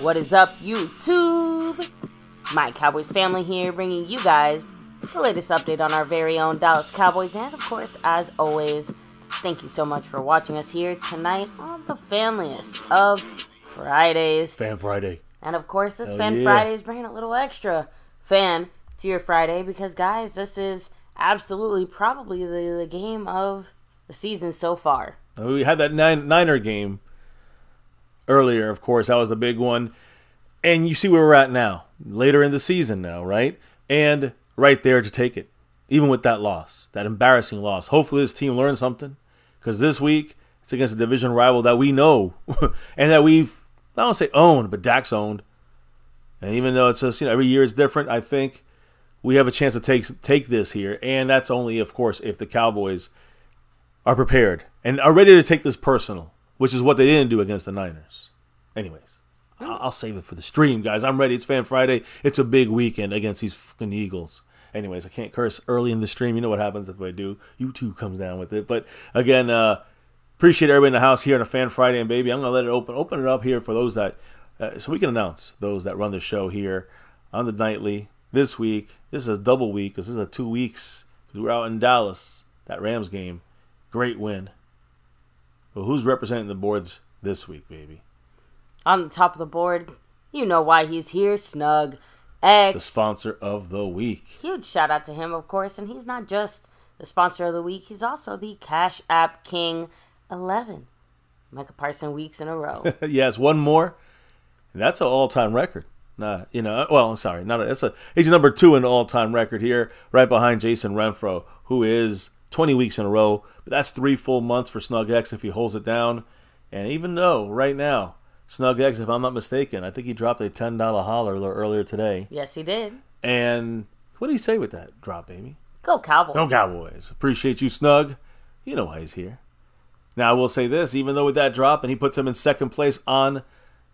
What is up, YouTube? My Cowboys family here, bringing you guys the latest update on our very own Dallas Cowboys. And of course, as always, thank you so much for watching us here tonight on the famliest of Fridays. Fan Friday. And of course, this Fan Friday is bringing a little extra fan to your Friday because, guys, this is absolutely probably the game of the season so far. We had that Niner game earlier, of course. That was the big one. And you see where we're at now, later in the season now, right? And right there to take it, even with that loss, that embarrassing loss. Hopefully this team learned something because this week it's against a division rival that we know and that we've, I don't say owned, but Dak's owned. And even though it's just, every year is different, I think we have a chance to take this here. And that's only, of course, if the Cowboys are prepared and are ready to take this personal, which is what they didn't do against the Niners. Anyways, I'll save it for the stream, guys. I'm ready. It's Fan Friday. It's a big weekend against these fucking Eagles. Anyways, I can't curse early in the stream. You know what happens if I do. YouTube comes down with it. But again, appreciate everybody in the house here on a Fan Friday. And baby, I'm going to let it open it up here for those that, so we can announce those that run the show here on the nightly this week. This is a double week because this is a 2 weeks because we're out in Dallas. That Rams game, great win. But who's representing the boards this week, baby? On the top of the board, you know why he's here, Snug X. The sponsor of the week. Huge shout out to him, of course. And he's not just the sponsor of the week. He's also the Cash App King 11. Micah Parson weeks in a row. Yes, one more. And that's an all-time record. He's number 2 in the all-time record here, right behind Jason Renfro, who is 20 weeks in a row. But that's 3 full months for Snug X if he holds it down. And even though right now, Snug X, if I'm not mistaken, I think he dropped a $10 holler earlier today. Yes, he did. And what did he say with that drop, baby? Go Cowboys. Go Cowboys. Appreciate you, Snug. You know why he's here. Now, I will say this, even though with that drop, and he puts him in second place on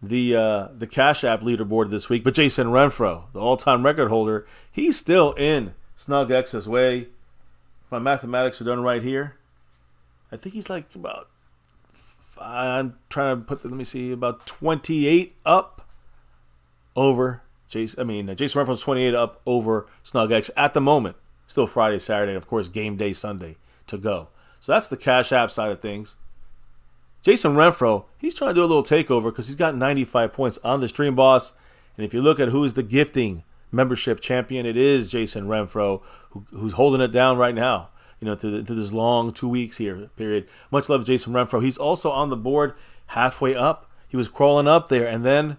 the Cash App leaderboard this week, but Jason Renfro, the all-time record holder, he's still in Snug X's way. If my mathematics are done right here, I think he's like about, I'm trying to put, about 28 up over Jason Renfro's 28 up over Snug X at the moment. Still Friday, Saturday, and of course game day Sunday to go. So that's the Cash App side of things. Jason Renfro, he's trying to do a little takeover because he's got 95 points on the Stream Boss. And if you look at who is the gifting membership champion, it is Jason Renfro who's holding it down right now. To this long 2 weeks here period. Much love, Jason Renfro. He's also on the board halfway up. He was crawling up there, and then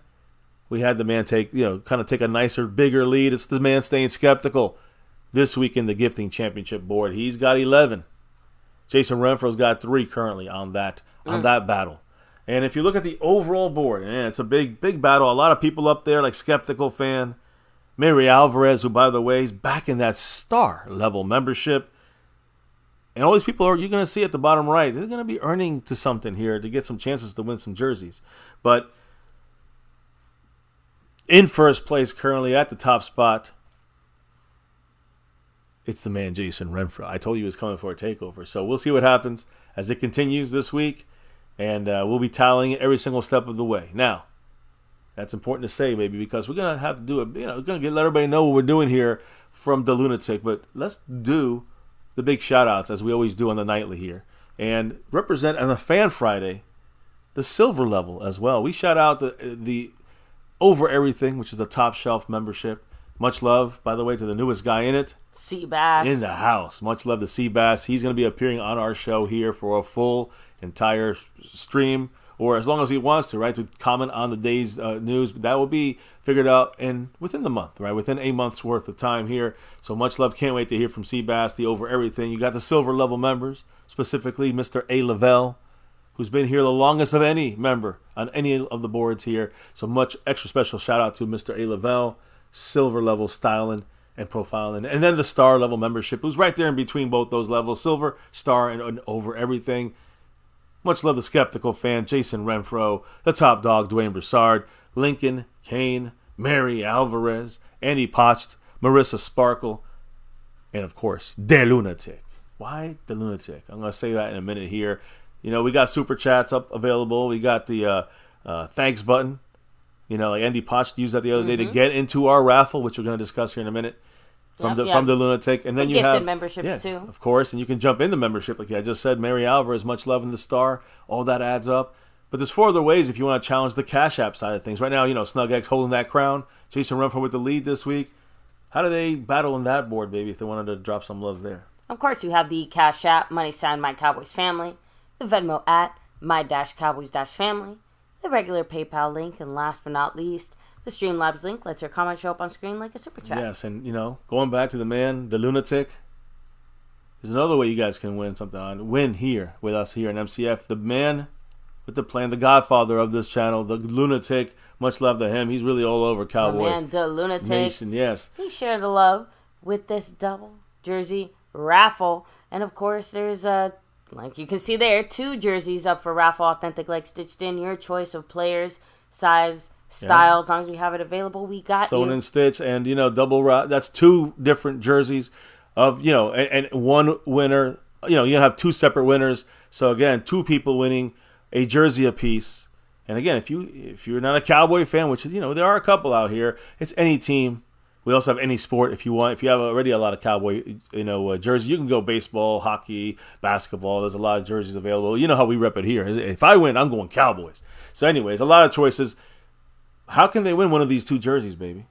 we had the man take a nicer, bigger lead. It's the man staying skeptical this week in the gifting championship board. He's got 11. Jason Renfro's got 3 currently on that battle. And if you look at the overall board, it's a big battle. A lot of people up there like Skeptical Fan, Mary Alvarez, who by the way is back in that star level membership. And all these people you're going to see at the bottom right, they're going to be earning to something here to get some chances to win some jerseys. But in first place currently at the top spot, it's the man Jason Renfro. I told you he was coming for a takeover. So we'll see what happens as it continues this week. And we'll be tallying it every single step of the way. Now, that's important to say, baby, because we're going to have to do it. We're going to let everybody know what we're doing here from the Lunatic. But let's do the big shout-outs, as we always do on the nightly here, and represent on a Fan Friday the silver level as well. We shout out the Over Everything, which is the top shelf membership. Much love, by the way, to the newest guy in it. Seabass. In the house. Much love to Seabass. He's going to be appearing on our show here for a full entire stream, or as long as he wants to, right, to comment on the day's news. But that will be figured out within the month, right, within a month's worth of time here. So much love. Can't wait to hear from Seabass, the Over Everything. You got the silver level members, specifically Mr. A. Lavelle, who's been here the longest of any member on any of the boards here. So much extra special shout out to Mr. A. Lavelle, silver level styling and profiling. And then the star level membership, who's right there in between both those levels, silver, star, and Over Everything. Much love, the Skeptical Fan, Jason Renfro, the Top Dog, Dwayne Broussard, Lincoln, Kane, Mary Alvarez, Andy Potched, Marissa Sparkle, and of course, The Lunatic. Why The Lunatic? I'm going to say that in a minute here. We got Super Chats up available. We got the thanks button Like Andy Potch used that the other day to get into our raffle, which we're going to discuss here in a minute. From the Lunatic, and then you have memberships too, of course, and you can jump into membership, like I just said. Mary Alvarez, much love in the star, all that adds up. But there's 4 other ways if you want to challenge the Cash App side of things. Right now, Snug X holding that crown. Jason Renfro with the lead this week. How do they battle on that board, baby? If they wanted to drop some love there, of course, you have the Cash App money sign MyCowboysFamily, the Venmo at My-Cowboys-Family, the regular PayPal link, and last but not least, the Streamlabs link lets your comment show up on screen like a super chat. Yes, and going back to the man, the Lunatic, there's another way you guys can win here with us here in MCF. The man with the plan, the godfather of this channel, the Lunatic. Much love to him. He's really all over Cowboy man, the Lunatic Nation. Yes, he shared the love with this double jersey raffle, and of course, there's like you can see there, 2 jerseys up for raffle, authentic leg stitched in, your choice of players, size, style, as long as we have it available, we got sewn and stitched, and double wrap. That's 2 different jerseys of and one winner. You're gonna have 2 separate winners. So again, 2 people winning a jersey apiece. And again, if you're not a Cowboy fan, which there are a couple out here, it's any team. We also have any sport if you want. If you have already a lot of Cowboy jerseys, you can go baseball, hockey, basketball. There's a lot of jerseys available. You know how we rep it here. If I win, I'm going Cowboys. So anyways, a lot of choices. How can they win one of these 2 jerseys, baby?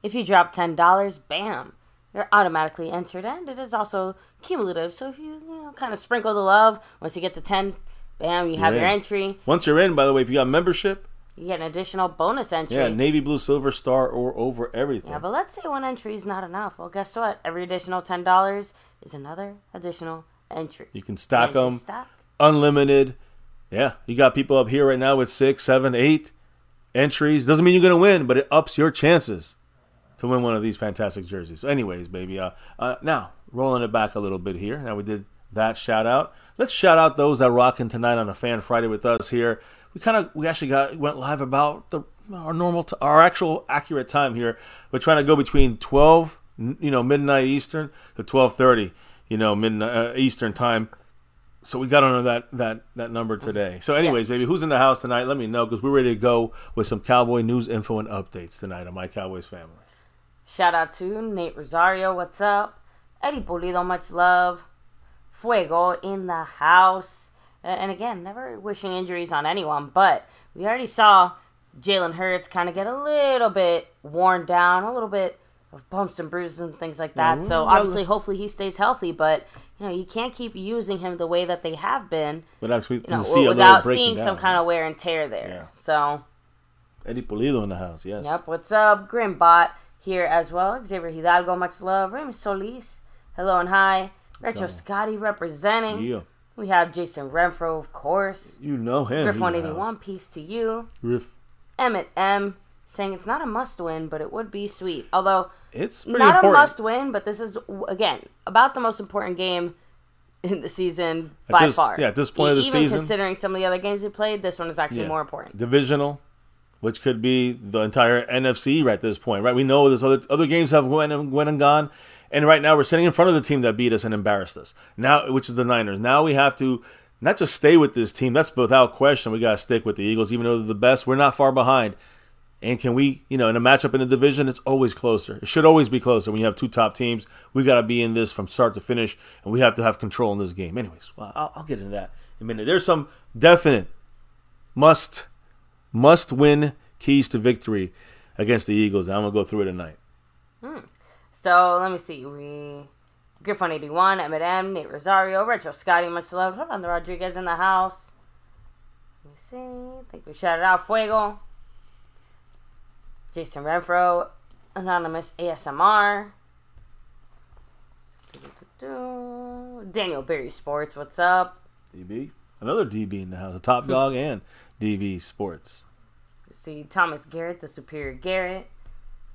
If you drop $10, bam, you're automatically entered, and it is also cumulative. So if you kind of sprinkle the love, once you get to 10, bam, you have your entry. Once you're in, by the way, if you got membership, you get an additional bonus entry. Yeah, navy blue, silver, star, or over everything. Yeah, but let's say one entry is not enough. Well, guess what? Every additional $10 is another additional entry. You can stack them, unlimited. Yeah, you got people up here right now with 6, 7, 8 entries. Doesn't mean you're going to win, but it ups your chances to win one of these fantastic jerseys. So anyways, baby, now rolling it back a little bit here. Now we did that shout out. Let's shout out those that rocking tonight on a Fan Friday with us here. We actually went live about our actual accurate time here. We're trying to go between 12, midnight Eastern to 12:30, midnight Eastern time. So we got under that number today. So anyways, baby, who's in the house tonight? Let me know, because we're ready to go with some Cowboy news, info, and updates tonight on My Cowboys Family. Shout out to Nate Rosario, what's up? Eddie Pulido, much love. Fuego in the house. And again, never wishing injuries on anyone, but we already saw Jalen Hurts kind of get a little bit worn down, a little bit of bumps and bruises and things like that. So obviously, hopefully he stays healthy, but you can't keep using him the way that they have been, but actually, without seeing some kind of wear and tear there. Yeah. So Eddie Pulido in the house, yes. Yep, what's up? Grimbot here as well. Xavier Hidalgo, much love. Remy Solis, hello and hi. Retro Scotty representing. Yeah. We have Jason Renfro, of course. You know him. Griff 181, peace to you. Griff. Emmett M. saying it's not a must-win, but it would be sweet. Although, it's pretty not important. A must-win, but this is, again, about the most important game in the season by far. Yeah, at this point of the season. Even considering some of the other games we played, this one is actually more important. Divisional, which could be the entire NFC right at this point, right? We know there's other games have went and gone, and right now we're sitting in front of the team that beat us and embarrassed us, now, which is the Niners. Now we have to not just stay with this team. That's without question. We got to stick with the Eagles, even though they're the best. We're not far behind. And can we, in a matchup in the division, it's always closer. It should always be closer when you have 2 top teams. We got to be in this from start to finish, and we have to have control in this game. Anyways, well, I'll get into that in a minute. There's some definite must-win keys to victory against the Eagles. I'm going to go through it tonight. So, let me see. Griff 181, Emmett M, Nate Rosario, Retro Scotty, much love. Hold on, the Rodriguez in the house. Let me see. I think we shouted out Fuego. Jason Renfro, Anonymous ASMR. Daniel Berry Sports, what's up? DB. Another DB in the house. A top dog and DB Sports. Let's see, Thomas Garrett, the Superior Garrett.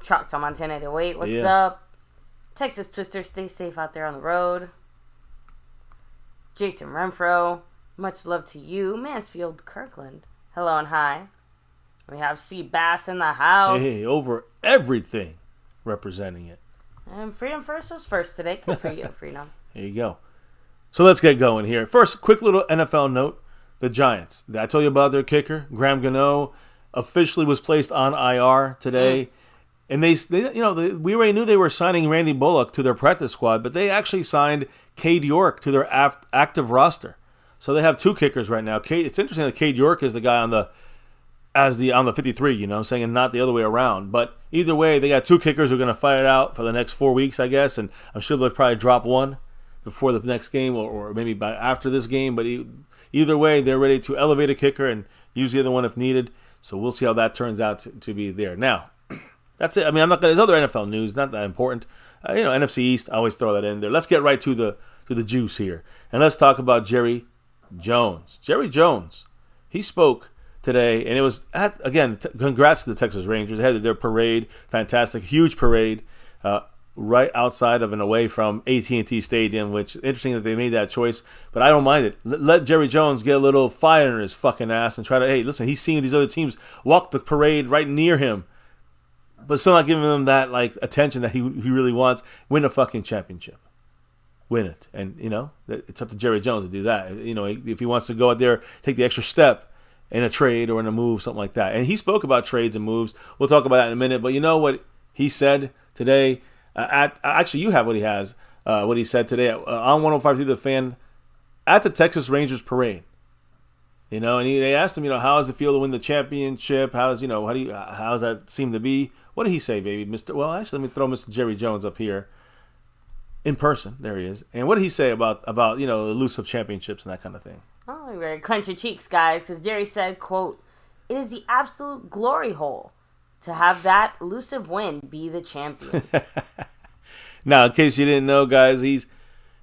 Chalk to Montana 808, what's up? Texas Twister, stay safe out there on the road. Jason Renfro, much love to you. Mansfield Kirkland, hello and hi. We have C. Bass in the house. Hey, over everything representing it. And Freedom First was first today. Good for you, Freedom. There you go. So let's get going here. First, quick little NFL note. The Giants. I told you about their kicker, Graham Gano. officially was placed on IR today. And we already knew they were signing Randy Bullock to their practice squad, but they actually signed Cade York to their active roster. So they have 2 kickers right now. It's interesting that Cade York is the guy on the 53, you know what I'm saying, and not the other way around. But either way, they got 2 kickers who are going to fight it out for the next 4 weeks, I guess, and I'm sure they'll probably drop one before the next game or maybe after this game. But either way, they're ready to elevate a kicker and use the other one if needed. So we'll see how that turns out to be there. Now, that's it. I mean, there's other NFL news, not that important. NFC East, I always throw that in there. Let's get right to the juice here. And let's talk about Jerry Jones. Jerry Jones, he spoke today, and it was, congrats to the Texas Rangers. They had their parade, fantastic, huge parade, right outside of and away from AT&T Stadium, which is interesting that they made that choice, but I don't mind it. Let Jerry Jones get a little fire in his fucking ass and try to, hey, listen, he's seeing these other teams walk the parade right near him, but still not giving them that, like, attention that he really wants. Win a fucking championship. Win it. And, it's up to Jerry Jones to do that. If he wants to go out there, take the extra step in a trade or in a move, something like that. And he spoke about trades and moves. We'll talk about that in a minute. But you know what he said today? Actually, you have what he said today on 105.3 The Fan at the Texas Rangers parade. And they asked him, how does it feel to win the championship? How does that seem to be? What did he say, baby, Mr.? Well, actually, let me throw Mr. Jerry Jones up here in person. There he is. And what did he say about elusive championships and that kind of thing? Oh, you better clench your cheeks, guys, because Jerry said, quote, "It is the absolute glory hole to have that elusive win be the champion." Now, in case you didn't know, guys, he's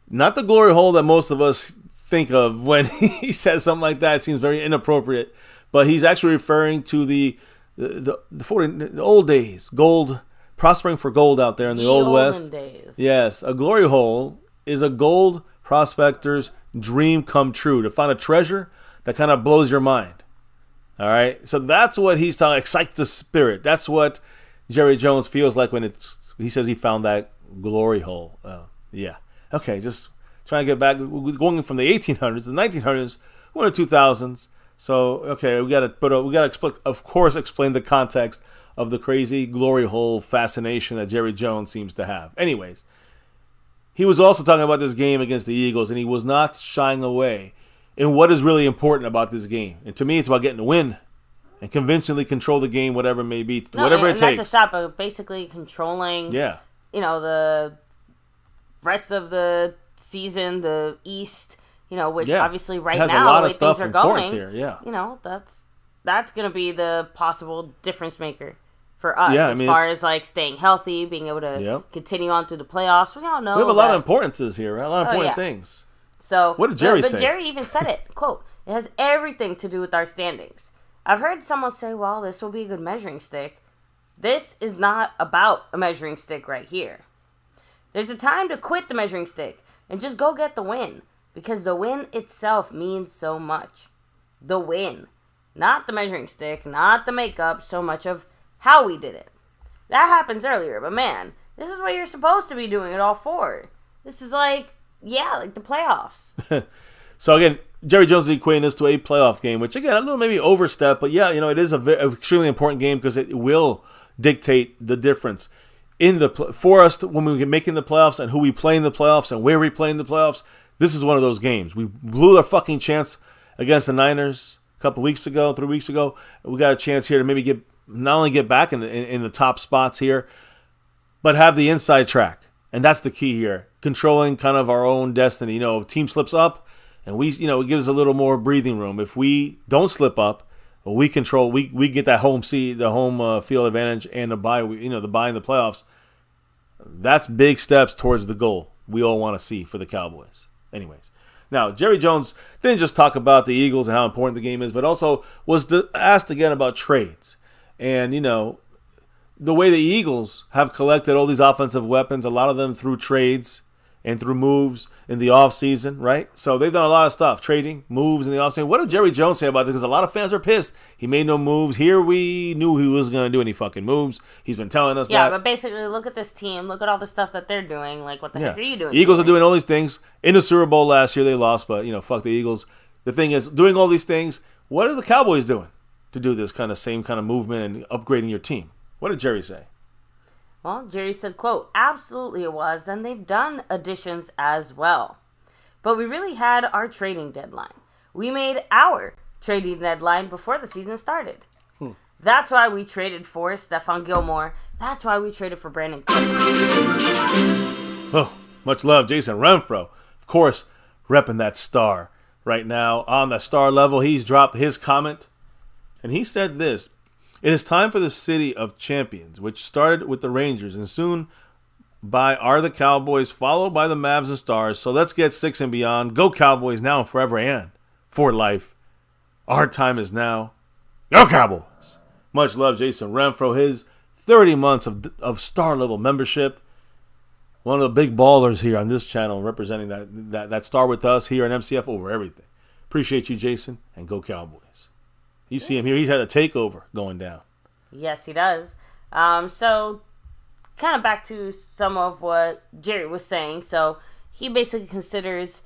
not the glory hole that most of us think of when he says something like that. It seems very inappropriate, but he's actually referring to the old days, gold, prospering for gold out there in the Old West. Days. Yes, a glory hole is a gold prospector's dream come true, to find a treasure that kind of blows your mind. All right, so that's what he's talking. Excites the spirit. That's what Jerry Jones feels like when he says he found that glory hole. Yeah. Okay, just trying to get back. We're going from the 1800s, the 1900s, we're in the 2000s. So okay, we got to of course explain the context of the crazy glory hole fascination that Jerry Jones seems to have. Anyways, he was also talking about this game against the Eagles, and he was not shying away in what is really important about this game. And to me, it's about getting the win and convincingly control the game, whatever it may be, whatever it takes. Not to stop, but basically controlling. Yeah. The rest of the season, the East. Which obviously right now, the way things are going, here. Yeah. That's going to be the possible difference maker for us as far as like staying healthy, being able to continue on through the playoffs. We all know we have a lot of importances here, right? A lot of important things. So what did Jerry say? But Jerry even said it. Quote, "It has everything to do with our standings." I've heard someone say, "Well, this will be a good measuring stick." This is not about a measuring stick right here. There's a time to quit the measuring stick and just go get the win. Because the win itself means so much. The win. Not the measuring stick, not the makeup, so much of how we did it. That happens earlier, but man, this is what you're supposed to be doing it all for. This is like the playoffs. So again, Jerry Jones is equating this to a playoff game, which again, a little maybe overstep, but it is an extremely important game because it will dictate the difference for us when we get making the playoffs and who we play in the playoffs and where we play in the playoffs. This is one of those games. We blew our fucking chance against the Niners a couple weeks ago, 3 weeks ago. We got a chance here to maybe not only get back in the top spots here, but have the inside track. And that's the key here. Controlling kind of our own destiny. If a team slips up and it gives us a little more breathing room. If we don't slip up, we control, we get that home seat, the home field advantage and the bye, the bye in the playoffs. That's big steps towards the goal we all want to see for the Cowboys. Anyways, now Jerry Jones didn't just talk about the Eagles and how important the game is, but also was asked again about trades. And, the way the Eagles have collected all these offensive weapons, a lot of them through trades and through moves in the offseason, right? So they've done a lot of stuff, trading, moves in the offseason. What did Jerry Jones say about this? Because a lot of fans are pissed. He made no moves. Here we knew he wasn't going to do any fucking moves. He's been telling us that. Yeah, but basically, look at this team. Look at all the stuff that they're doing. Like, what the heck are you doing? The Eagles are doing all these things. In the Super Bowl last year, they lost, but, fuck the Eagles. The thing is, doing all these things, what are the Cowboys doing? to do this same kind of movement and upgrading your team. What did Jerry say? Well, Jerry said, quote, absolutely it was, and they've done additions as well. But we really had our trading deadline. We made our trading deadline before the season started. That's why we traded for Stephon Gilmore. That's why we traded for Brandon Cook. Oh, much love, Jason Renfro. Of course, repping that star. Right now, on the star level, he's dropped his comment. And he said this: it is time for the city of champions, which started with the Rangers and soon by are the Cowboys, followed by the Mavs and Stars. So let's get 6 and beyond. Go Cowboys now and forever and for life. Our time is now. Go Cowboys. Much love, Jason Renfro. His 30 months of star-level membership. One of the big ballers here on this channel, representing that star with us here at MCF over everything. Appreciate you, Jason, and go Cowboys. You see him here. He's had a takeover going down. Yes, he does. So, kind of back to some of what Jerry was saying. So, he basically considers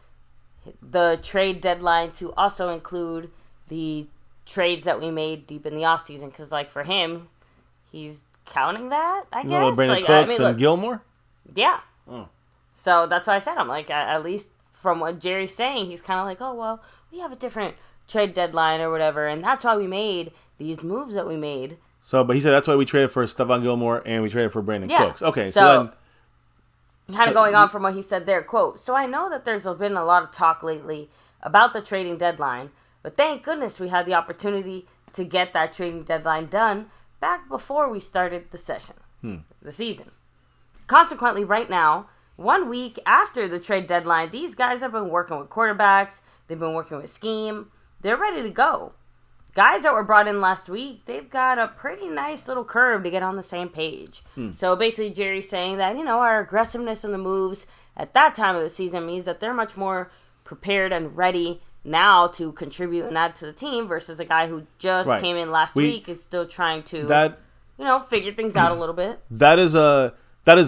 the trade deadline to also include the trades that we made deep in the offseason. Because, like, for him, he's counting that, I guess. Brandon Cooks and Gilmore? Yeah. Oh. So, that's why I said, I'm like, at least from what Jerry's saying, he's kind of like, oh, well, we have a different trade deadline or whatever, and that's why we made these moves that we made. So, but he said that's why we traded for Stephon Gilmore and we traded for Brandon Cooks. Okay, so then... Kind of going on from what he said there, quote, so I know that there's been a lot of talk lately about the trading deadline, but thank goodness we had the opportunity to get that trading deadline done back before we started the season. Consequently, right now, 1 week after the trade deadline, these guys have been working with quarterbacks, they've been working with scheme, they're ready to go. Guys that were brought in last week, they've got a pretty nice little curve to get on the same page. So basically Jerry's saying that, our aggressiveness in the moves at that time of the season means that they're much more prepared and ready now to contribute and add to the team versus a guy who just came in last week is still trying to, figure things out a little bit. That is an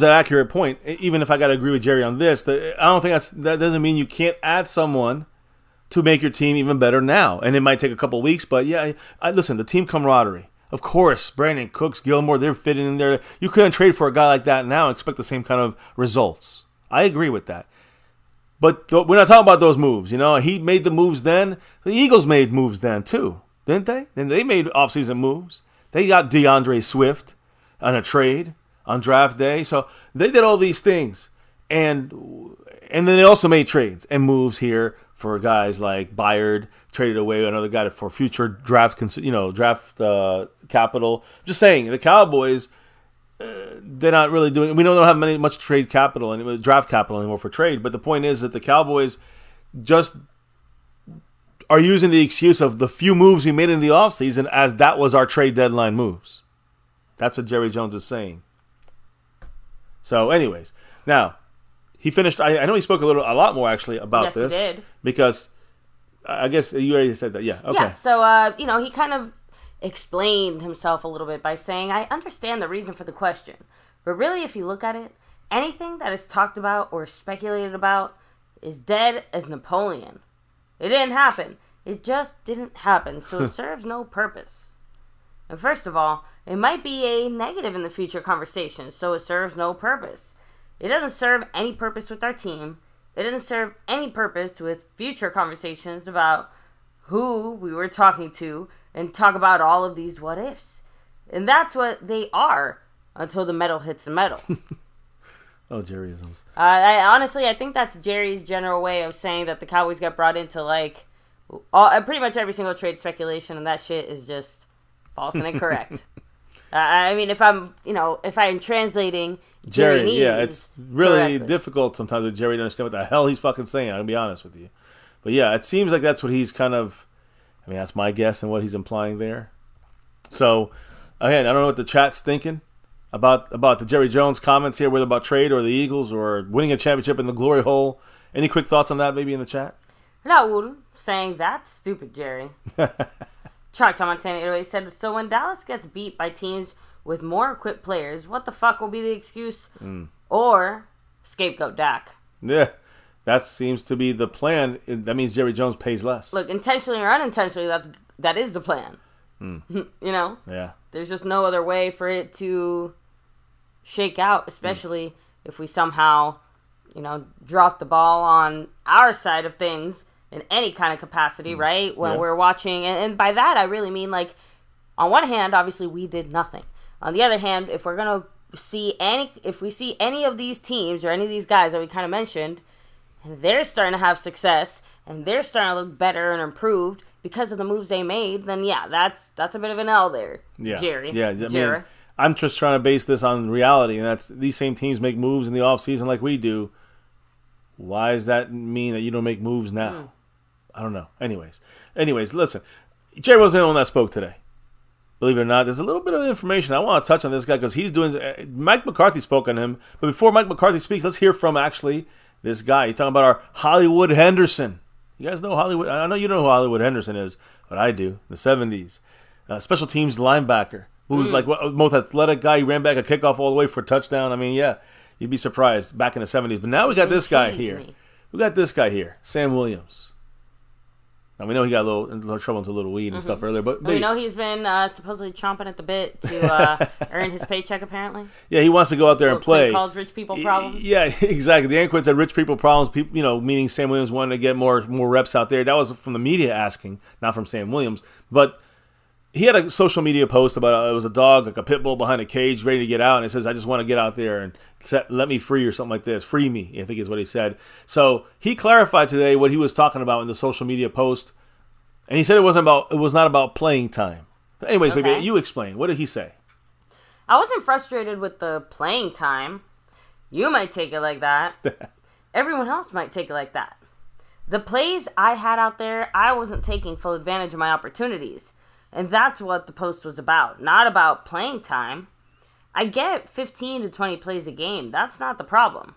accurate point. Even if I got to agree with Jerry on this, I don't think that doesn't mean you can't add someone to make your team even better now. And it might take a couple of weeks, but yeah, listen, the team camaraderie. Of course, Brandon Cooks, Gilmore, they're fitting in there. You couldn't trade for a guy like that now and expect the same kind of results. I agree with that. But we're not talking about those moves. He made the moves then. The Eagles made moves then too, didn't they? And they made offseason moves. They got DeAndre Swift on a trade on draft day. So they did all these things. And then they also made trades and moves here for guys like Byard, traded away another guy for future draft capital. Just saying, the Cowboys, they're not really doing. We know they don't have much trade capital and draft capital anymore for trade. But the point is that the Cowboys just are using the excuse of the few moves we made in the offseason as that was our trade deadline moves. That's what Jerry Jones is saying. So, anyways, now. He finished. I know he spoke a lot more actually about this. Yes, he did. Because I guess you already said that. Yeah. Okay. Yeah. So he kind of explained himself a little bit by saying, "I understand the reason for the question, but really, if you look at it, anything that is talked about or speculated about is dead as Napoleon. It didn't happen. It just didn't happen. So it serves no purpose. And first of all, it might be a negative in the future conversation. So it serves no purpose." It doesn't serve any purpose with our team. It doesn't serve any purpose with future conversations about who we were talking to and talk about all of these what ifs. And that's what they are until the metal hits the metal. Oh, Jerryisms. I think that's Jerry's general way of saying that the Cowboys got brought into pretty much every single trade speculation, and that shit is just false and incorrect. If I'm translating Jerry needs, yeah, it's really correctly. difficult sometimes with Jerry to understand what the hell he's fucking saying. I'll be honest with you. But yeah, it seems like that's what he's kind of, that's my guess and what he's implying there. So, again, I don't know what the chat's thinking about the Jerry Jones comments here, whether about trade or the Eagles or winning a championship in the glory hole. Any quick thoughts on that maybe in the chat? Raul saying, that's stupid, Jerry. Chuck Tom Montana 808 said, so when Dallas gets beat by teams with more equipped players, what the fuck will be the excuse? Or scapegoat Dak? Yeah, that seems to be the plan. That means Jerry Jones pays less. Look, intentionally or unintentionally, that is the plan. You know? Yeah. There's just no other way for it to shake out, especially if we somehow, drop the ball on our side of things in any kind of capacity, right? When we're watching, and by that I really mean, like, on one hand, obviously we did nothing. On the other hand, if we're gonna if we see any of these teams or any of these guys that we kind of mentioned, and they're starting to have success and they're starting to look better and improved because of the moves they made, then that's a bit of an L there, Jerry. Yeah, I mean, I'm just trying to base this on reality, and that's these same teams make moves in the offseason like we do. Why does that mean that you don't make moves now? I don't know. Anyways, listen. Jerry wasn't the one that spoke today. Believe it or not, there's a little bit of information I want to touch on this guy because he's doing. Mike McCarthy spoke on him, but before Mike McCarthy speaks, let's hear from actually this guy. He's talking about our Hollywood Henderson. You guys know Hollywood? I know you don't know who Hollywood Henderson is, but I do. In the 70s, special teams linebacker who was like most athletic guy. He ran back a kickoff all the way for a touchdown. I mean, yeah, you'd be surprised back in the 70s. But now we got this guy here. We got this guy here, Sam Williams. Now, we know he got a little trouble into a little weed and stuff earlier. But we know he's been supposedly chomping at the bit to earn his paycheck, apparently. Yeah, he wants to go out there and play. He calls rich people problems. Yeah, exactly. The Anquins had rich people problems, people, meaning Sam Williams wanted to get more reps out there. That was from the media asking, not from Sam Williams. But he had a social media post about it was a dog, like a pit bull behind a cage, ready to get out. And it says, I just want to get out there and let me free or something like this. Free me, I think is what he said. So he clarified today what he was talking about in the social media post. And he said it was not about playing time. Anyways, baby, you explain. What did he say? I wasn't frustrated with the playing time. You might take it like that. Everyone else might take it like that. The plays I had out there, I wasn't taking full advantage of my opportunities. And that's what the post was about. Not about playing time. I get 15 to 20 plays a game. That's not the problem.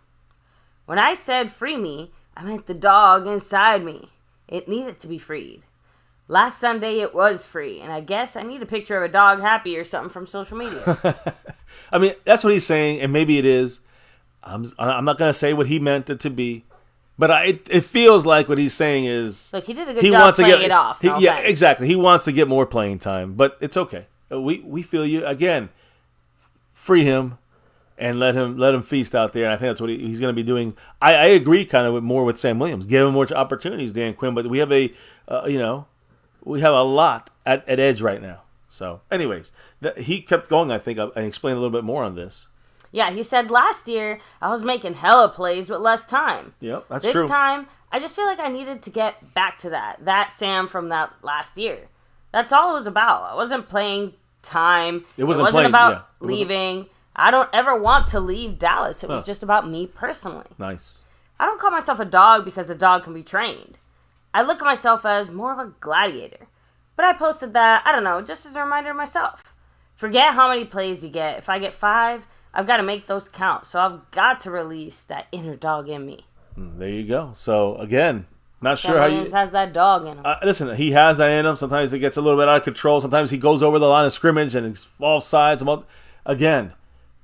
When I said free me, I meant the dog inside me. It needed to be freed. Last Sunday, it was free, and I guess I need a picture of a dog happy or something from social media. I mean, that's what he's saying, and maybe it is. I'm not going to say what he meant it to be, but it feels like what he's saying is... Look, he did a good job playing it off. Yeah, exactly. He wants to get more playing time, but it's okay. We feel you. Again, free him and let him feast out there, and I think that's what he's going to be doing. I agree kind of more with Sam Williams. Give him more opportunities, Dan Quinn, but we have we have a lot at edge right now. So, anyways, he kept going, I think, and explained a little bit more on this. Yeah, he said last year I was making hella plays with less time. Yep, that's true. This time, I just feel like I needed to get back to that Sam from that last year. That's all it was about. I wasn't playing time. It wasn't about leaving. I don't ever want to leave Dallas. It was just about me personally. Nice. I don't call myself a dog because a dog can be trained. I look at myself as more of a gladiator. But I posted that, I don't know, just as a reminder of myself. Forget how many plays you get. If I get 5, I've got to make those count. So I've got to release that inner dog in me. There you go. So, again, not Sam sure how Williams has that dog in him. Listen, he has that in him. Sometimes it gets a little bit out of control. Sometimes he goes over the line of scrimmage and it's off sides. Again,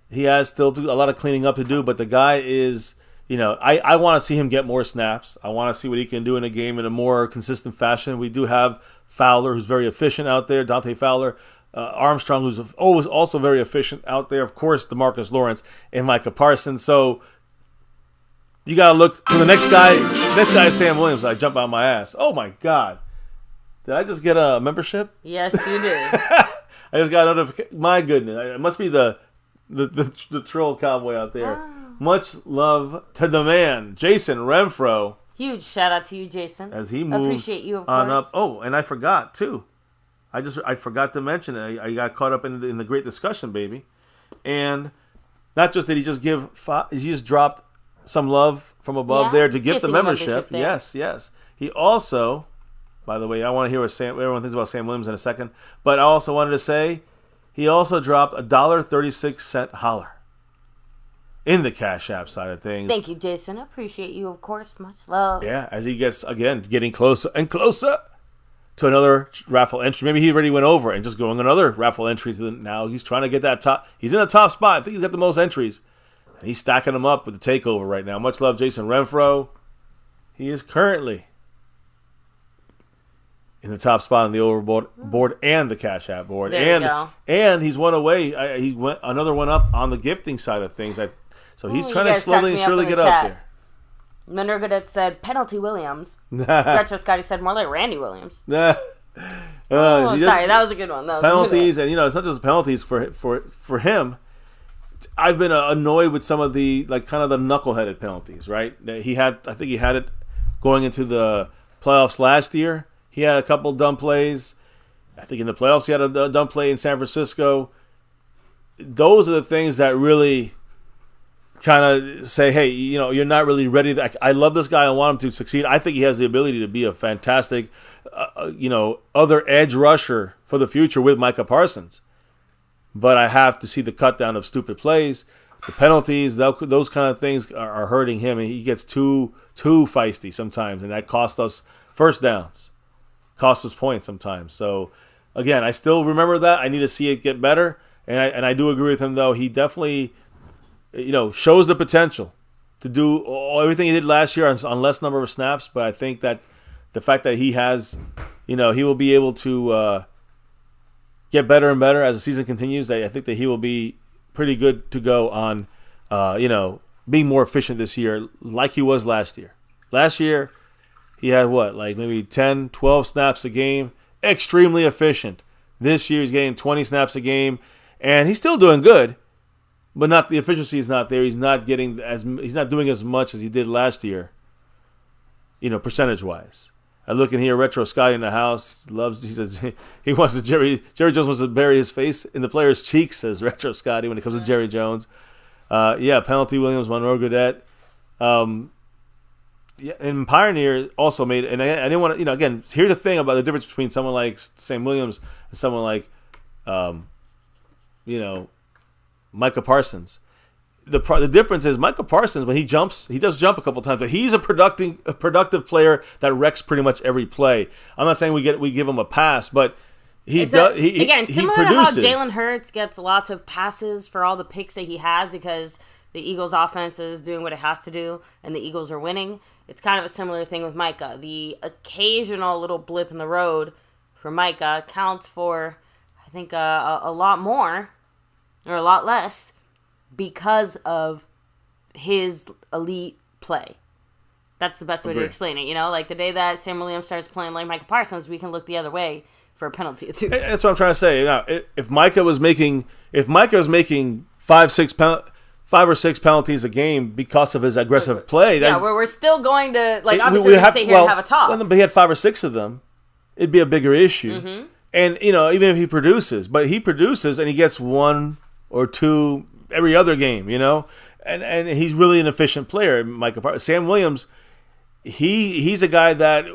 he has still a lot of cleaning up to do, but the guy is... I want to see him get more snaps. I want to see what he can do in a game in a more consistent fashion. We do have Fowler, who's very efficient out there, Dante Fowler. Armstrong, who's always also very efficient out there. Of course, DeMarcus Lawrence and Micah Parsons. So you got to look to the next guy. Next guy is Sam Williams. I jump out my ass. Oh, my God. Did I just get a membership? Yes, you did. I just got a notification. My goodness. It must be the troll cowboy out there. Wow. Much love to the man, Jason Renfro. Huge shout out to you, Jason. As he moves appreciate you, of on course. up. Oh, and I forgot too. I forgot to mention it. I got caught up in the great discussion, baby. And not just did he just he just dropped some love from above there to gift the membership. Yes. He also, by the way, I want to hear what everyone thinks about Sam Williams in a second. But I also wanted to say he also dropped $1.36 holler in the Cash App side of things. Thank you, Jason. I appreciate you, of course. Much love. Yeah, as he gets, again, getting closer and closer to another raffle entry. Maybe he already went over and just going another raffle entry now. He's trying to get that top. He's in the top spot. I think he's got the most entries. And he's stacking them up with the takeover right now. Much love, Jason Renfro. He is currently in the top spot on the overboard and the Cash App board. There you go. And he's one away. He went another one up on the gifting side of things. So he's trying to slowly and surely get up there. Menergadet said penalty Williams. Retro Scotty said more like Randy Williams. Sorry, that was a good one. Penalties, and it's not just penalties for him. I've been annoyed with some of the kind of the knuckleheaded penalties. Right? I think he had it going into the playoffs last year. He had a couple dumb plays. I think in the playoffs he had a dumb play in San Francisco. Those are the things that really kind of say, hey, you're not really ready. I love this guy. I want him to succeed. I think he has the ability to be a fantastic, other edge rusher for the future with Micah Parsons. But I have to see the cut down of stupid plays, the penalties, those kind of things are hurting him. And he gets too feisty sometimes, and that costs us first downs. Costs us points sometimes. So, again, I still remember that. I need to see it get better. And I do agree with him, though. He definitely, shows the potential to do everything he did last year on less number of snaps. But I think that the fact that he has, he will be able to get better and better as the season continues. I think that he will be pretty good to go on, being more efficient this year like he was last year. Last year, he had maybe 10, 12 snaps a game. Extremely efficient. This year he's getting 20 snaps a game, and he's still doing good, but not the efficiency is not there. He's not doing as much as he did last year. Percentage wise. I look in here, Retro Scotty in the house. He says he wants to Jerry Jones wants to bury his face in the player's cheeks, says Retro Scotty when it comes to Jerry Jones. Penalty Williams, Monroe Goodette. Yeah, and Pioneer also made, and I didn't want to, again, here's the thing about the difference between someone like Sam Williams and someone like, Micah Parsons. The difference is Micah Parsons, when he jumps, he does jump a couple times, but he's a productive player that wrecks pretty much every play. I'm not saying we give him a pass, but similar to how Jalen Hurts gets lots of passes for all the picks that he has because the Eagles' offense is doing what it has to do, and the Eagles are winning. It's kind of a similar thing with Micah. The occasional little blip in the road for Micah counts for, I think, a lot more or a lot less because of his elite play. That's the best way to explain it. Like the day that Sam Williams starts playing like Micah Parsons, we can look the other way for a penalty or two. That's what I'm trying to say. Now, if Micah was making 5 or 6 penalties a game because of his aggressive play. We're still going to, obviously sit here and have a talk. But he had 5 or 6 of them. It'd be a bigger issue. Mm-hmm. And, even if he produces. But he produces and he gets 1 or 2 every other game, And he's really an efficient player, Micah. Sam Williams, he's a guy that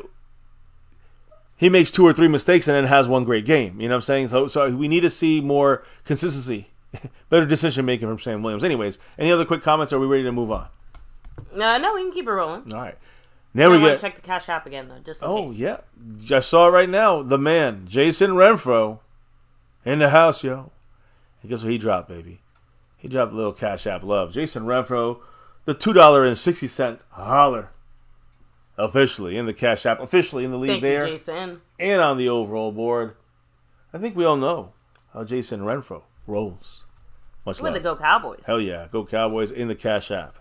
he makes 2 or 3 mistakes and then has 1 great game. You know what I'm saying? So we need to see more consistency. Better decision making from Sam Williams. Anyways, any other quick comments? Or are we ready to move on? No, we can keep it rolling. All right. Now we want to check the Cash App again, though, just in case. Oh, yeah. I saw it right now. The man, Jason Renfro, in the house, yo. And guess what he dropped, baby? He dropped a little Cash App love. Jason Renfro, the $2.60 holler. Officially in the Cash App. Officially in the league. Thank you, Jason. And on the overall board. I think we all know how Jason Renfro rolls. Much love. With the Go Cowboys. Hell yeah. Go Cowboys in the Cash App.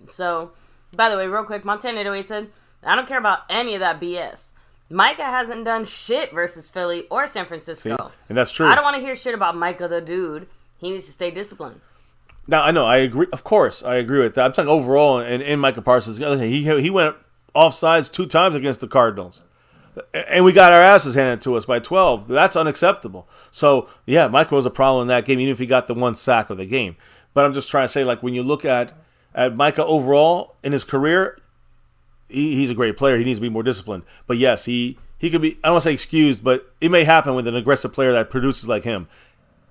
So, by the way, real quick, Montana 808 said, I don't care about any of that BS. Micah hasn't done shit versus Philly or San Francisco. See? And that's true. I don't want to hear shit about Micah the dude. He needs to stay disciplined. Now, I know. I agree. Of course, I agree with that. I'm talking overall in Micah Parsons. He went offsides 2 times against the Cardinals. And we got our asses handed to us by 12. That's unacceptable. So, yeah, Micah was a problem in that game, even if he got the 1 sack of the game. But I'm just trying to say, when you look at Micah overall in his career, he's a great player. He needs to be more disciplined. But, yes, he could be, I don't want to say excused, but it may happen with an aggressive player that produces like him.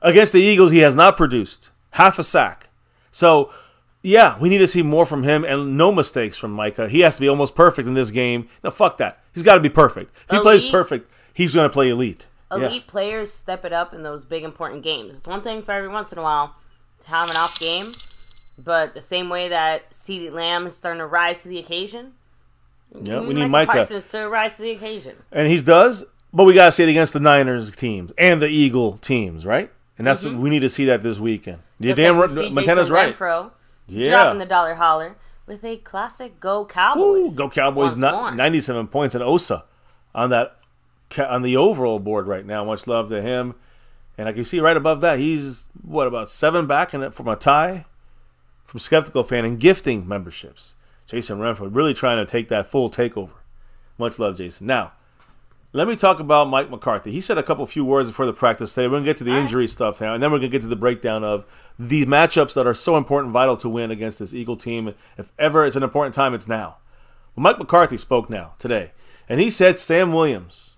Against the Eagles, he has not produced half a sack. So, yeah, we need to see more from him and no mistakes from Micah. He has to be almost perfect in this game. No, fuck that. He's got to be perfect. If he plays perfect, he's going to play elite. Elite players step it up in those big, important games. It's one thing for every once in a while to have an off game, but the same way that CeeDee Lamb is starting to rise to the occasion, we need Micah Parsons to rise to the occasion. And he does. But we got to see it against the Niners teams and the Eagle teams, right? And that's we need to see that this weekend. Just damn like we see Montana's Jason right. Renfro Yeah. dropping the dollar holler with a classic Go Cowboys. Ooh, Go Cowboys! Once more. 97 points in OSA on the overall board right now. Much love to him. And I can see right above that, he's about 7 back in it from a tie from Skeptical Fan and gifting memberships. Jason Renfro really trying to take that full takeover. Much love, Jason. Now, let me talk about Mike McCarthy. He said a few words before the practice today. We're going to get to the injury stuff now, and then we're going to get to the breakdown of the matchups that are so important, vital to win against this Eagle team. If ever it's an important time, it's now. Well, Mike McCarthy spoke today, and he said Sam Williams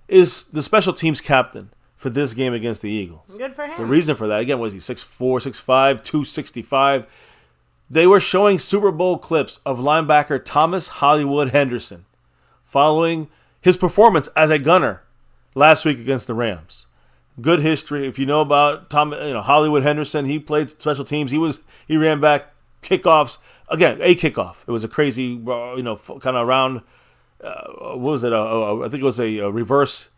is the special teams captain for this game against the Eagles. Good for him. The reason for that, again, was he 6'4", 6'5", 265. They were showing Super Bowl clips of linebacker Thomas Hollywood Henderson following his performance as a gunner last week against the Rams. Good history. If you know about Hollywood Henderson, he played special teams. He ran back kickoffs. Again, a kickoff. It was a crazy, kind of round. What was it? I think it was a reverse.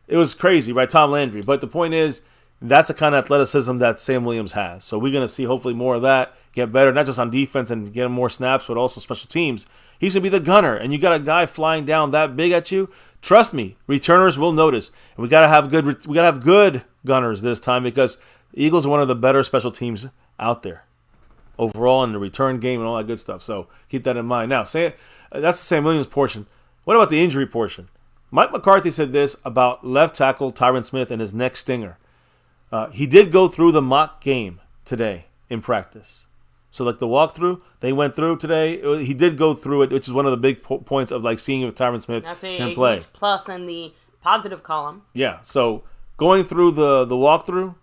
It was crazy, right? Tom Landry. But the point is, that's the kind of athleticism that Sam Williams has. So we're going to see hopefully more of that, get better, not just on defense and get him more snaps, but also special teams. He's going to be the gunner, and you got a guy flying down that big at you. Trust me, returners will notice. And we got to have good gunners this time because the Eagles are one of the better special teams out there overall in the return game and all that good stuff. So keep that in mind. Now, that's the Sam Williams portion. What about the injury portion? Mike McCarthy said this about left tackle Tyron Smith and his neck stinger. He did go through the mock game today in practice. So like the walkthrough, they went through today. He did go through it, which is one of the big points of like seeing if Tyron Smith can play. That's a huge plus in the positive column. Yeah. So going through the walkthrough,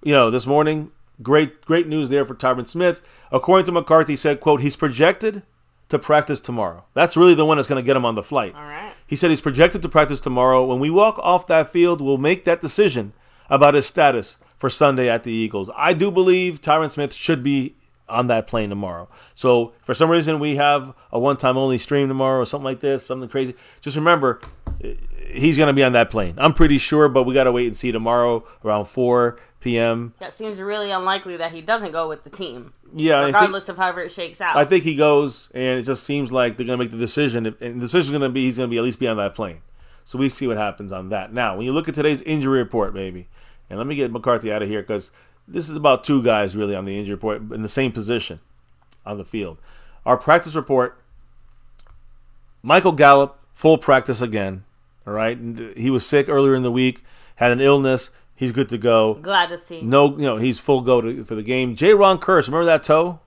this morning, great news there for Tyron Smith. According to McCarthy, he said, quote, he's projected to practice tomorrow. That's really the one that's going to get him on the flight. All right. He said he's projected to practice tomorrow. When we walk off that field, we'll make that decision about his status for Sunday at the Eagles. I do believe Tyron Smith should be on that plane tomorrow. So for some reason we have a one-time only stream tomorrow or something like this, something crazy. Just remember, he's going to be on that plane. I'm pretty sure, but we got to wait and see tomorrow around 4 p.m. That seems really unlikely that he doesn't go with the team. Yeah, regardless of however it shakes out. I think he goes, and it just seems like they're going to make the decision. And the decision is going to be he's going to be at least be on that plane. So we see what happens on that. Now, when you look at today's injury report, baby, and let me get McCarthy out of here because this is about 2 guys really on the injury report in the same position on the field. Our practice report, Michael Gallup, full practice again. All right, he was sick earlier in the week, had an illness. He's good to go. Glad to see. No, he's full go for the game. J-Ron Curse, remember that toe?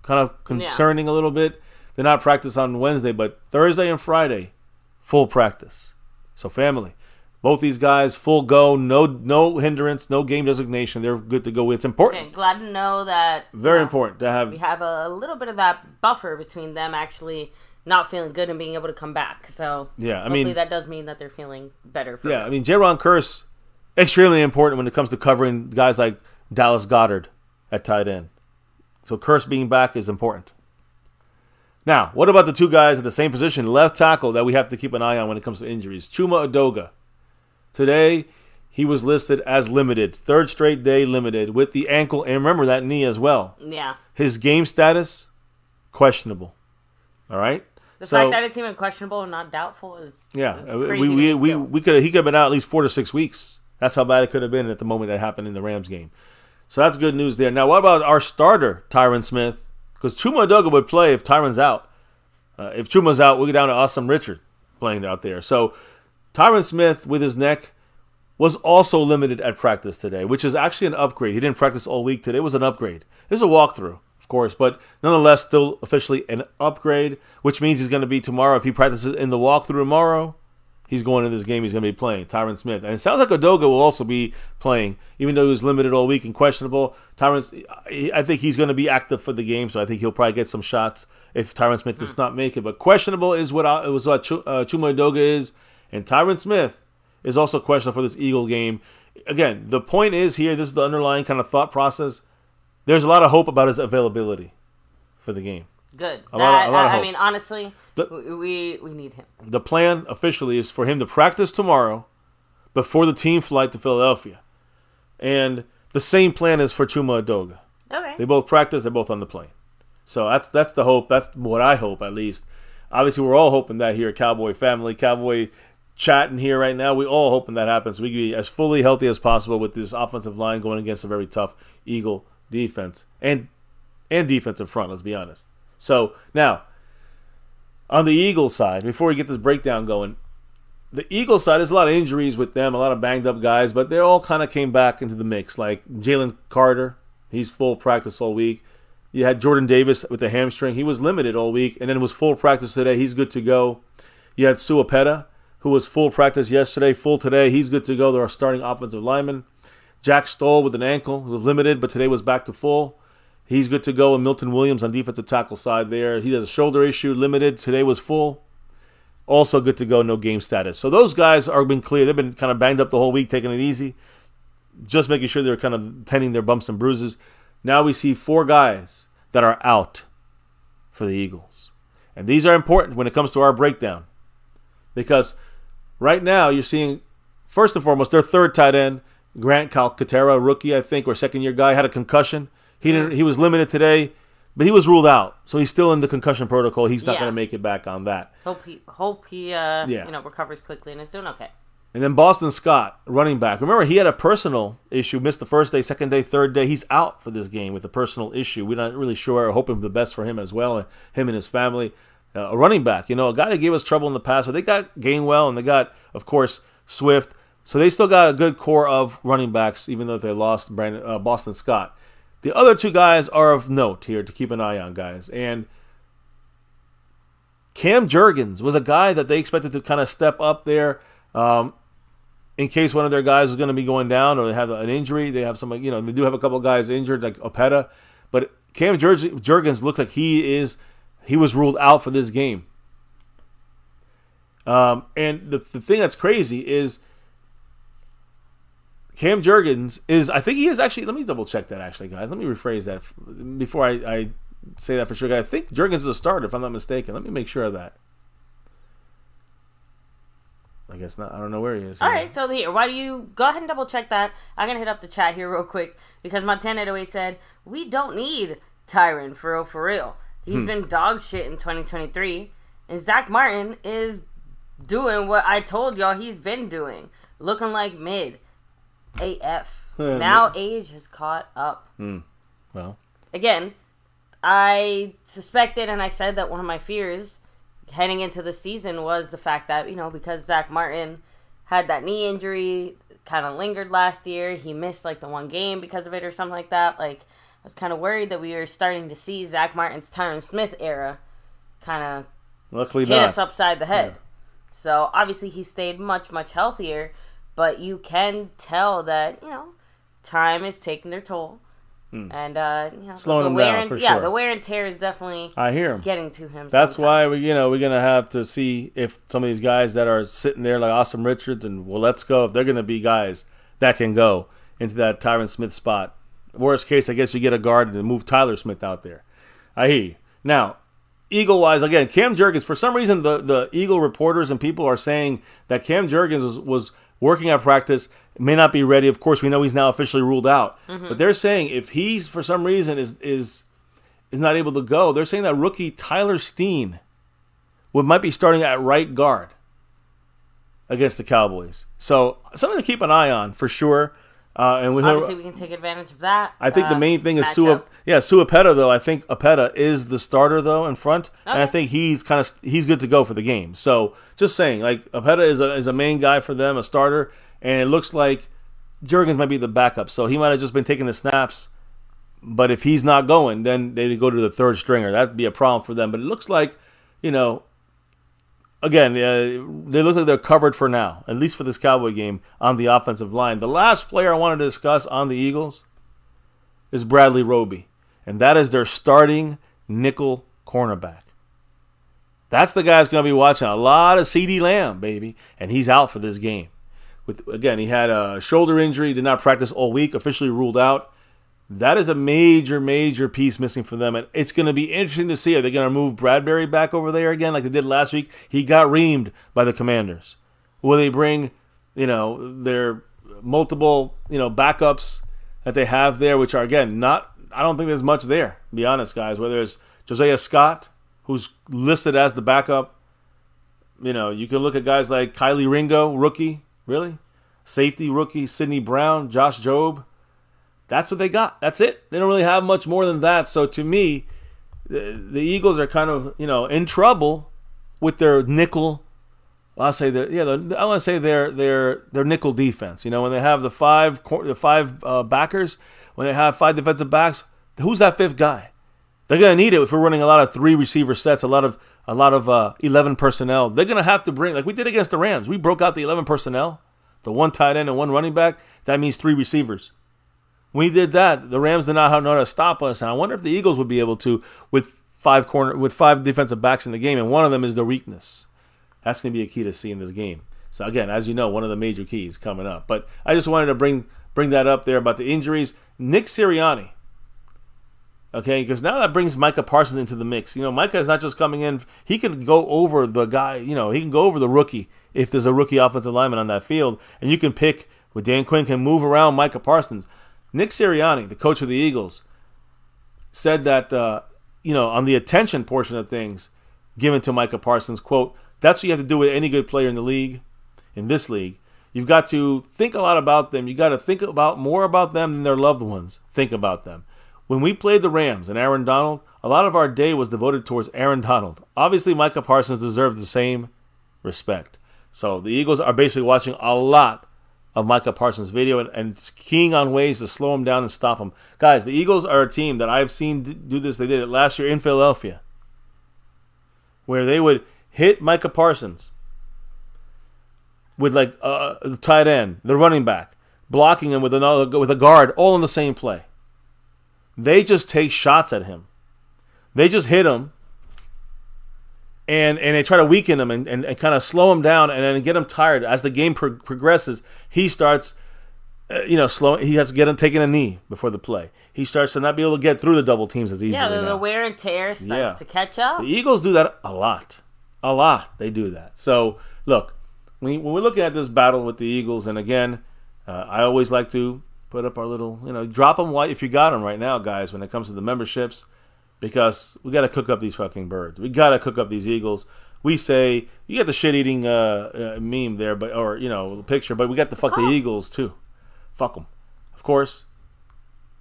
Kind of concerning a little bit. They're not practice on Wednesday, but Thursday and Friday, full practice. So family, both these guys full go, no hindrance, no game designation. They're good to go. It's important. Okay, glad to know that. Very important to have. We have a little bit of that buffer between them actually not feeling good and being able to come back. So yeah, hopefully that does mean that they're feeling better. For them. J-Ron Curse, extremely important when it comes to covering guys like Dallas Goedert at tight end. So Curse being back is important. Now, what about the 2 guys at the same position, left tackle, that we have to keep an eye on when it comes to injuries? Chuma Edoga. Today, he was listed as limited. 3rd straight day limited with the ankle, and remember that knee as well. Yeah. His game status, questionable. All right? The fact that it's even questionable and not doubtful is crazy he could have been out at least 4 to 6 weeks. That's how bad it could have been at the moment that happened in the Rams game. So that's good news there. Now, what about our starter, Tyron Smith? Because Chuma Edoga would play if Tyron's out. If Chuma's out, we'll get down to Awesome Richard playing out there. So Tyron Smith with his neck was also limited at practice today, which is actually an upgrade. He didn't practice all week today. It was an upgrade. It was a walkthrough, of course, but nonetheless still officially an upgrade, which means he's going to be tomorrow. If he practices in the walkthrough tomorrow, he's going into this game. He's going to be playing, Tyron Smith. And it sounds like Edoga will also be playing, even though he was limited all week and questionable. I think he's going to be active for the game, so I think he'll probably get some shots if Tyron Smith does not make it. But questionable is what Chuma Edoga is, and Tyron Smith is also questionable for this Eagle game. Again, the point is here, this is the underlying kind of thought process. There's a lot of hope about his availability for the game. Good. A lot of hope. I mean, honestly, we need him. The plan officially is for him to practice tomorrow before the team flight to Philadelphia. And the same plan is for Chuma Edoga. Okay. They both practice. They're both on the plane. So that's the hope. That's what I hope, at least. Obviously, we're all hoping that here at Cowboy Family, Cowboy chatting here right now. We all hoping that happens. We can be as fully healthy as possible with this offensive line going against a very tough Eagle defense and defensive front, let's be honest. So, now, on the Eagles side, before we get this breakdown going, the Eagles side, there's a lot of injuries with them, a lot of banged-up guys, but they all kind of came back into the mix. Like Jalen Carter, he's full practice all week. You had Jordan Davis with the hamstring. He was limited all week, and then was full practice today. He's good to go. You had Suapeta, who was full practice yesterday, full today. He's good to go. They're our starting offensive lineman. Jack Stoll with an ankle, who was limited, but today was back to full. He's good to go. And Milton Williams on defensive tackle side there. He has a shoulder issue, limited. Today was full. Also good to go, no game status. So those guys are been clear. They've been kind of banged up the whole week, taking it easy. Just making sure they're kind of tending their bumps and bruises. Now we see 4 guys that are out for the Eagles. And these are important when it comes to our breakdown. Because right now you're seeing, first and foremost, their third tight end, Grant Calcaterra, rookie, I think, or second-year guy, had a concussion. He was limited today, but he was ruled out. So he's still in the concussion protocol. He's not going to make it back on that. Hope he recovers quickly and is doing okay. And then Boston Scott, running back. Remember, he had a personal issue, missed the first day, second day, third day. He's out for this game with a personal issue. We're not really sure. Hoping for the best for him as well, him and his family. A running back, a guy that gave us trouble in the past. So they got Gainwell, and they got, of course, Swift. So they still got a good core of running backs, even though they lost Boston Scott. The other 2 guys are of note here to keep an eye on, guys. And Cam Jurgens was a guy that they expected to kind of step up there in case one of their guys is going to be going down or they have an injury. They have some, they do have a couple of guys injured, like Opeta. But Cam Jurgens looks like he was ruled out for this game. And the thing that's crazy is Cam Jurgens I think he is actually, let me double check that actually, guys. Let me rephrase that before I say that for sure. I think Jurgens is a starter, if I'm not mistaken. Let me make sure of that. I guess not. I don't know where he is. All right, so here, why do you go ahead and double check that? I'm going to hit up the chat here real quick because Montana always said, we don't need Tyron for real. He's been dog shit in 2023. And Zach Martin is doing what I told y'all he's been doing. Looking like mid. AF. Now age has caught up. Well. Again, I suspected and I said that one of my fears heading into the season was the fact that, because Zach Martin had that knee injury, kind of lingered last year. He missed like the one game because of it or something like that. Like, I was kind of worried that we were starting to see Zach Martin's Tyron Smith era kind of hit us upside the head. Yeah. So, obviously, he stayed much, much healthier. But you can tell that, time is taking their toll. And, slowing him down, for sure. The wear and tear is definitely getting to him. That's why, we're going to have to see if some of these guys that are sitting there like Austin Richards and if they're going to be guys that can go into that Tyron Smith spot. Worst case, I guess you get a guard and move Tyler Smith out there. I hear you. Now, Eagle-wise, again, Cam Jurgens, for some reason, the Eagle reporters and people are saying that Cam Jurgens was working at practice, may not be ready. Of course, we know he's now officially ruled out. But they're saying if he's, for some reason, is not able to go, they're saying that rookie Tyler Steen might be starting at right guard against the Cowboys. So, something to keep an eye on, for sure. And obviously, we can take advantage of that. I think the main thing is Suapeta, though. I think Opeta is the starter, though, in front. Okay. And I think he's good to go for the game. So, just saying, like, Opeta is a main guy for them, a starter. And it looks like Jurgens might be the backup. So, he might have just been taking the snaps. But if he's not going, then they'd go to the third stringer. That'd be a problem for them. But it looks like, again, they look like they're covered for now, at least for this Cowboy game, on the offensive line. The last player I wanted to discuss on the Eagles is Bradley Roby, and that is their starting nickel cornerback. That's the guy that's going to be watching a lot of CeeDee Lamb, baby, and he's out for this game. He had a shoulder injury, did not practice all week, officially ruled out. That is a major, major piece missing for them. And it's going to be interesting to see. Are they going to move Bradbury back over there again like they did last week? He got reamed by the Commanders. Will they bring, their multiple, backups that they have there, which are, again, I don't think there's much there, to be honest, guys. Whether it's Josiah Scott, who's listed as the backup. You can look at guys like Kylie Ringo, rookie, really? Safety, rookie, Sidney Brown, Josh Jobe. That's what they got. That's it. They don't really have much more than that. So to me, the Eagles are kind of, in trouble with their nickel. I want to say their nickel defense. When they have the five backers, when they have 5 defensive backs, who's that 5th guy? They're going to need it if we're running a lot of 3 receiver sets, a lot of 11 personnel. They're going to have to bring, like we did against the Rams. We broke out the 11 personnel, the 1 tight end and 1 running back. That means 3 receivers. When we did that, the Rams did not know how to stop us. And I wonder if the Eagles would be able to with 5 defensive backs in the game. And one of them is their weakness. That's going to be a key to see in this game. So again, as you know, one of the major keys coming up. But I just wanted to bring that up there about the injuries. Nick Sirianni. Okay, because now that brings Micah Parsons into the mix. Micah is not just coming in. He can go over the guy. He can go over the rookie if there's a rookie offensive lineman on that field. And you can pick, with Dan Quinn, can move around Micah Parsons. Nick Sirianni, the coach of the Eagles, said that, on the attention portion of things given to Micah Parsons, quote, that's what you have to do with any good player in the league, in this league. You've got to think a lot about them. You got to think about more about them than their loved ones. Think about them. When we played the Rams and Aaron Donald, a lot of our day was devoted towards Aaron Donald. Obviously, Micah Parsons deserves the same respect. So the Eagles are basically watching a lot of Micah Parsons' video and keying on ways to slow him down and stop him. Guys, the Eagles are a team that I've seen do this. They did it last year in Philadelphia, where they would hit Micah Parsons with the tight end, the running back, blocking him with a guard, all in the same play. They just take shots at him. They just hit him, and they try to weaken him and kind of slow him down and then get him tired. As the game progresses, he starts, slowing. He has to get him taking a knee before the play. He starts to not be able to get through the double teams as easily. Yeah, the wear and tear starts to catch up. The Eagles do that a lot. A lot. They do that. So, look, when we're looking at this battle with the Eagles, and again, I always like to put up our little, drop them if you got them right now, guys, when it comes to the memberships, because we got to cook up these fucking birds. We got to cook up these Eagles. We say, you got the shit-eating meme there, the picture, but we got the fuck the Eagles, too. Fuck them. Of course,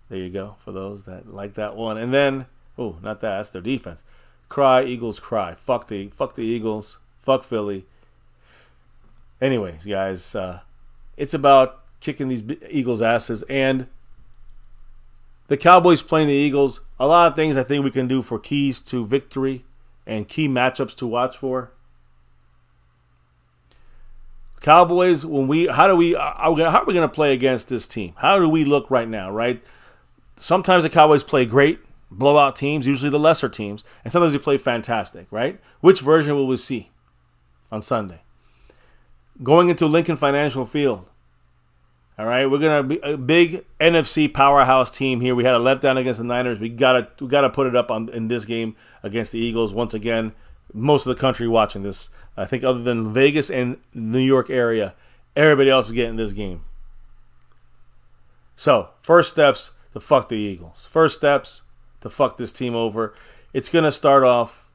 there you go, for those that like that one. And then, not that, that's their defense. Cry, Eagles, cry. Fuck the Eagles. Fuck Philly. Anyways, guys, it's about kicking these Eagles' asses. And the Cowboys playing the Eagles, a lot of things I think we can do for keys to victory and key matchups to watch for. Cowboys, how are we going to play against this team? How do we look right now, right? Sometimes the Cowboys play great, blowout teams, usually the lesser teams, and sometimes they play fantastic, right? Which version will we see on Sunday? Going into Lincoln Financial Field, all right, we're gonna be a big NFC powerhouse team here. We had a letdown against the Niners. We gotta put it up in this game against the Eagles once again. Most of the country watching this, I think, other than Vegas and New York area, everybody else is getting this game. So, first steps to fuck the Eagles. First steps to fuck this team over. It's gonna start off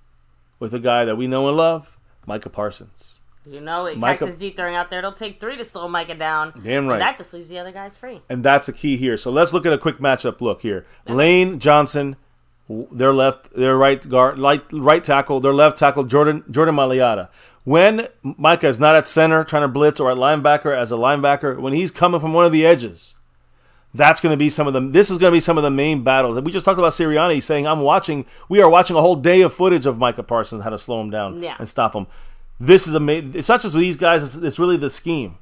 with a guy that we know and love, Micah Parsons. Cactus D throwing out there. It'll take 3 to slow Micah down. Damn right. And that just leaves the other guys free. And that's a key here. So let's look at a quick matchup look here. Yeah. Lane Johnson, their right tackle, their left tackle, Jordan Mailata. When Micah is not at center trying to blitz or at linebacker as a linebacker, when he's coming from one of the edges, this is going to be some of the main battles. And we just talked about Sirianni saying, we are watching a whole day of footage of Micah Parsons, how to slow him down and stop him. This is amazing. It's not just these guys. It's really the scheme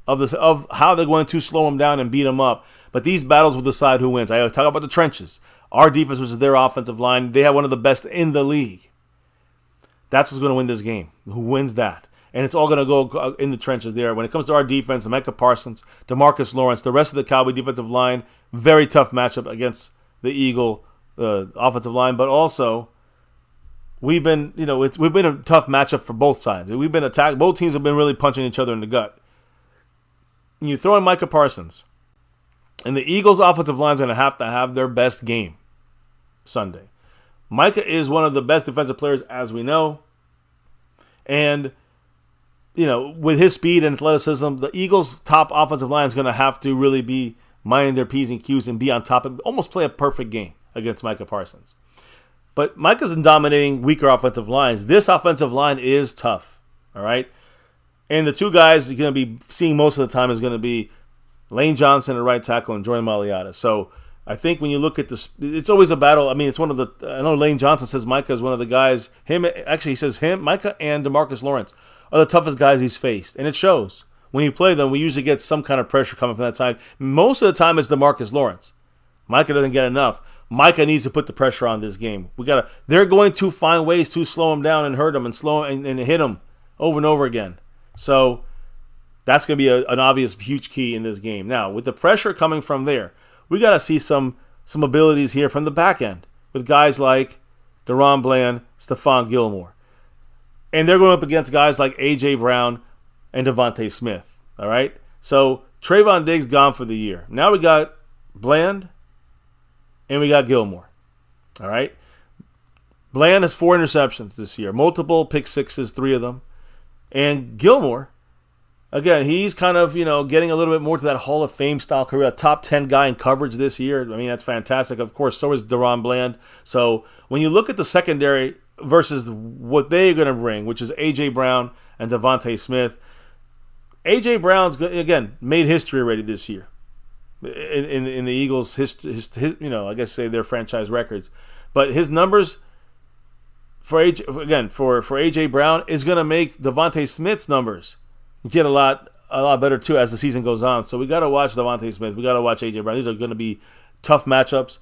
of how they're going to slow them down and beat them up. But these battles will decide who wins. I talk about the trenches. Our defense versus their offensive line. They have one of the best in the league. That's what's going to win this game. Who wins that? and it's all going to go in the trenches there. When it comes to our defense, Micah Parsons, DeMarcus Lawrence, the rest of the Cowboy defensive line, very tough matchup against the Eagle offensive line, but also we've been a tough matchup for both sides. We've been attacked. Both teams have been really punching each other in the gut. And you throw in Micah Parsons, and the Eagles' offensive line is going to have their best game Sunday. Micah is one of the best defensive players, as we know. And, with his speed and athleticism, the Eagles' top offensive line is going to have to really be minding their P's and Q's and be on top of almost play a perfect game against Micah Parsons. But Micah's dominating weaker offensive lines. This offensive line is tough, all right? And the two guys you're going to be seeing most of the time is going to be Lane Johnson at right tackle and Jordan Mailata. So I think when you look at this, it's always a battle. I mean, it's one of the, I know Lane Johnson says Micah is one of the guys, he says Micah and DeMarcus Lawrence are the toughest guys he's faced. And it shows. When you play them, we usually get some kind of pressure coming from that side. Most of the time it's DeMarcus Lawrence. Micah doesn't get enough. Micah needs to put the pressure on this game. They're going to find ways to slow him down and hurt him and slow him and hit him over and over again. So that's going to be an obvious huge key in this game. Now, with the pressure coming from there, we got to see some abilities here from the back end with guys like DaRon Bland, Stephon Gilmore. And they're going up against guys like A.J. Brown and Devontae Smith. All right? So Trayvon Diggs gone for the year. Now we got Bland and we got Gilmore. All right? Bland has 4 interceptions this year. Multiple pick sixes, 3 of them. And Gilmore, again, he's kind of, getting a little bit more to that Hall of Fame style career. A top 10 guy in coverage this year. I mean, that's fantastic. Of course, so is DaRon Bland. So when you look at the secondary versus what they're going to bring, which is A.J. Brown and Devontae Smith, A.J. Brown's, again, made history already this year in the Eagles' I guess say their franchise records. But his numbers for A.J. Brown is going to make Devontae Smith's numbers get a lot better too as the season goes on. So we got to watch Devontae Smith. We got to watch A.J. Brown. These are going to be tough matchups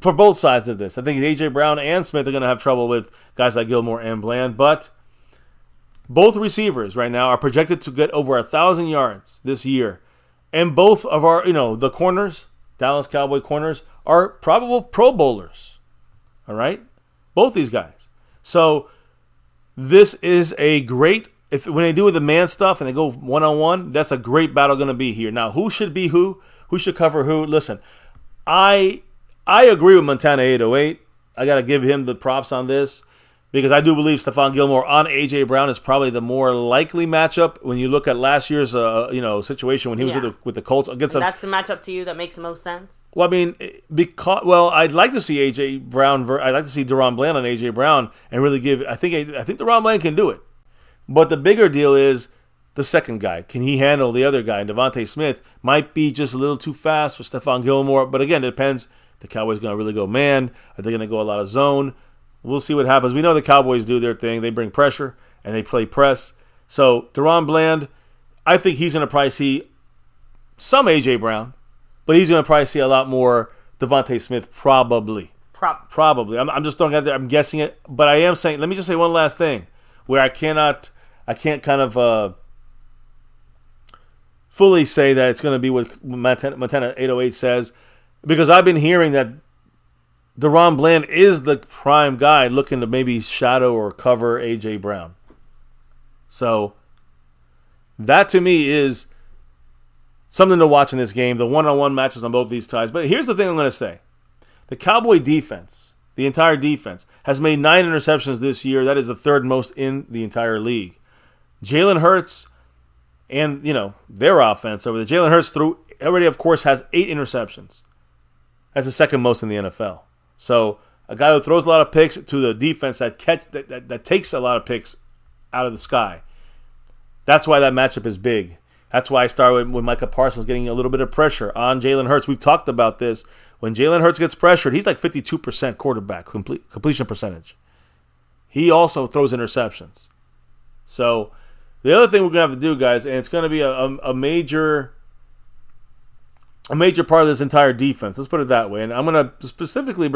for both sides of this. I think A.J. Brown and Smith are going to have trouble with guys like Gilmore and Bland, but both receivers right now are projected to get over 1,000 yards this year. And both of our, the corners, Dallas Cowboy corners, are probable Pro Bowlers. All right? Both these guys. So this is a great, when they do the man stuff and they go one-on-one, that's a great battle going to be here. Now, who should be who? Who should cover who? Listen, I agree with Montana 808. I got to give him the props on this because I do believe Stephon Gilmore on A.J. Brown is probably the more likely matchup when you look at last year's situation when he was with the Colts against them. That's the matchup to you that makes the most sense? Well, I mean, I'd like to see A.J. Brown. I'd like to see DaRon Bland on A.J. Brown and really give. I think DaRon Bland can do it. But the bigger deal is the second guy. Can he handle the other guy? And Devontae Smith might be just a little too fast for Stephon Gilmore. But again, it depends. The Cowboys going to really go man? Are they going to go a lot of zone? We'll see what happens. We know the Cowboys do their thing. They bring pressure and they play press. So DaRon Bland, I think he's going to probably see some A.J. Brown, but he's going to probably see a lot more Devontae Smith probably. Probably. I'm just throwing it out there. I'm guessing it. But I am saying, let me just say one last thing where I can't kind of fully say that it's going to be what Montana 808 says, because I've been hearing that DaRon Bland is the prime guy looking to maybe shadow or cover A.J. Brown. So that to me is something to watch in this game, the one-on-one matches on both these ties. But here's the thing I'm going to say. The Cowboy defense, the entire defense, has made 9 interceptions this year. That is the third most in the entire league. Jalen Hurts and, their offense over there. Jalen Hurts already, of course, has 8 interceptions. That's the second most in the NFL. So a guy who throws a lot of picks to the defense that takes a lot of picks out of the sky. That's why that matchup is big. That's why I started with Micah Parsons getting a little bit of pressure on Jalen Hurts. We've talked about this. When Jalen Hurts gets pressured, he's like 52% quarterback completion percentage. He also throws interceptions. So the other thing we're going to have to do, guys, and it's going to be a major part of this entire defense. Let's put it that way. And I'm going to specifically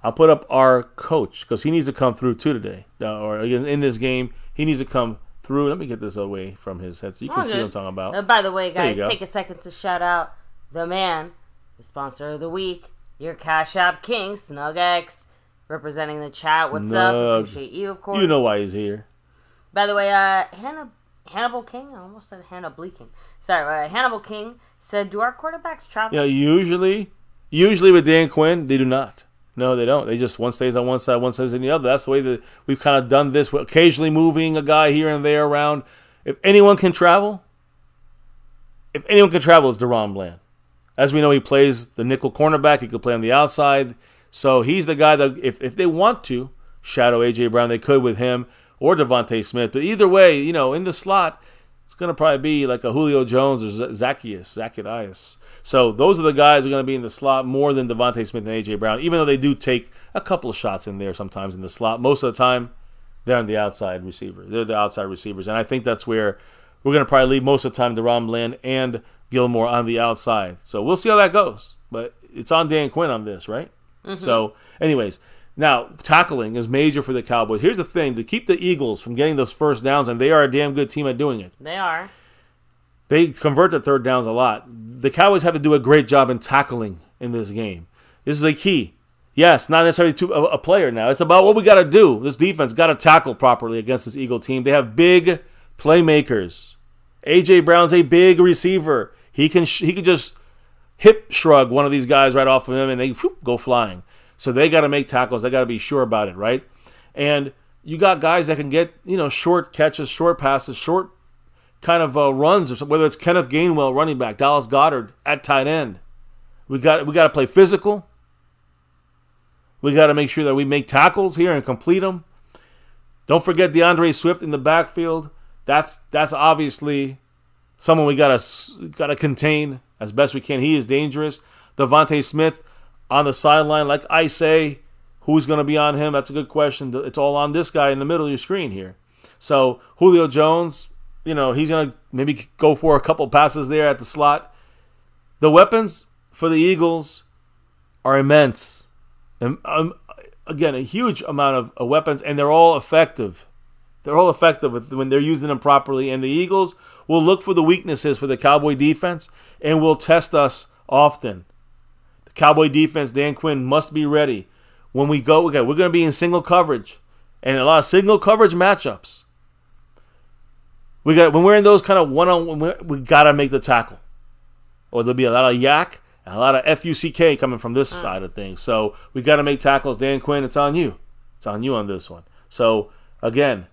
I'll put up our coach because he needs to come through too today. Or in this game, He needs to come through. Let me get this away from his head so you can see what I'm talking about. By the way, guys, take a second to shout out the man, the sponsor of the week, your Cash App King, SnugX, representing the chat. Snug. What's up? Appreciate you, of course. You know why he's here. By the way, Hannibal King, I almost said Hannah Bleaking. Sorry, Hannibal King said, do our quarterbacks travel? Usually with Dan Quinn, they do not. No, they don't. They just, one stays on one side, one stays on the other. That's the way that we've kind of done this. We're occasionally moving a guy here and there around. If anyone can travel, it's DaRon Bland. As we know, he plays the nickel cornerback. He could play on the outside. So he's the guy that, if they want to shadow A.J. Brown, they could with him or Devontae Smith. But either way, in the slot, it's going to probably be like a Julio Jones or Zacchaeus. So those are the guys who are going to be in the slot more than Devontae Smith and A.J. Brown, even though they do take a couple of shots in there sometimes in the slot. Most of the time, they're on the outside receiver. They're the outside receivers. And I think that's where we're going to probably leave most of the time DaRon Bland and Gilmore on the outside. So we'll see how that goes. But it's on Dan Quinn on this, right? Mm-hmm. So anyways, now tackling is major for the Cowboys. Here's the thing. To keep the Eagles from getting those first downs, and they are a damn good team at doing it. They are. They convert their third downs a lot. The Cowboys have to do a great job in tackling in this game. This is a key. Yes, not necessarily to a player now. It's about what we got to do. This defense got to tackle properly against this Eagle team. They have big playmakers. A.J. Brown's a big receiver. He can just hip shrug one of these guys right off of him, and they go flying. So they got to make tackles. They got to be sure about it, right? And you got guys that can get short catches, short passes, short kind of runs, or whether it's Kenneth Gainwell, running back, Dallas Goedert at tight end. We got to play physical. We got to make sure that we make tackles here and complete them. Don't forget DeAndre Swift in the backfield. That's obviously someone we gotta contain as best we can. He is dangerous. Devontae Smith on the sideline, like I say, who's going to be on him? That's a good question. It's all on this guy in the middle of your screen here. So Julio Jones, he's going to maybe go for a couple passes there at the slot. The weapons for the Eagles are immense. And, again, a huge amount of weapons, and they're all effective. They're all effective when they're using them properly. And the Eagles will look for the weaknesses for the Cowboy defense and will test us often. The Cowboy defense, Dan Quinn, must be ready. When we go, we're going to be in single coverage and a lot of single coverage matchups. When we're in those kind of one-on-one, we got to make the tackle. Or there'll be a lot of yak and a lot of FUCK coming from this side of things. So we got to make tackles. Dan Quinn, it's on you. It's on you on this one. So, again,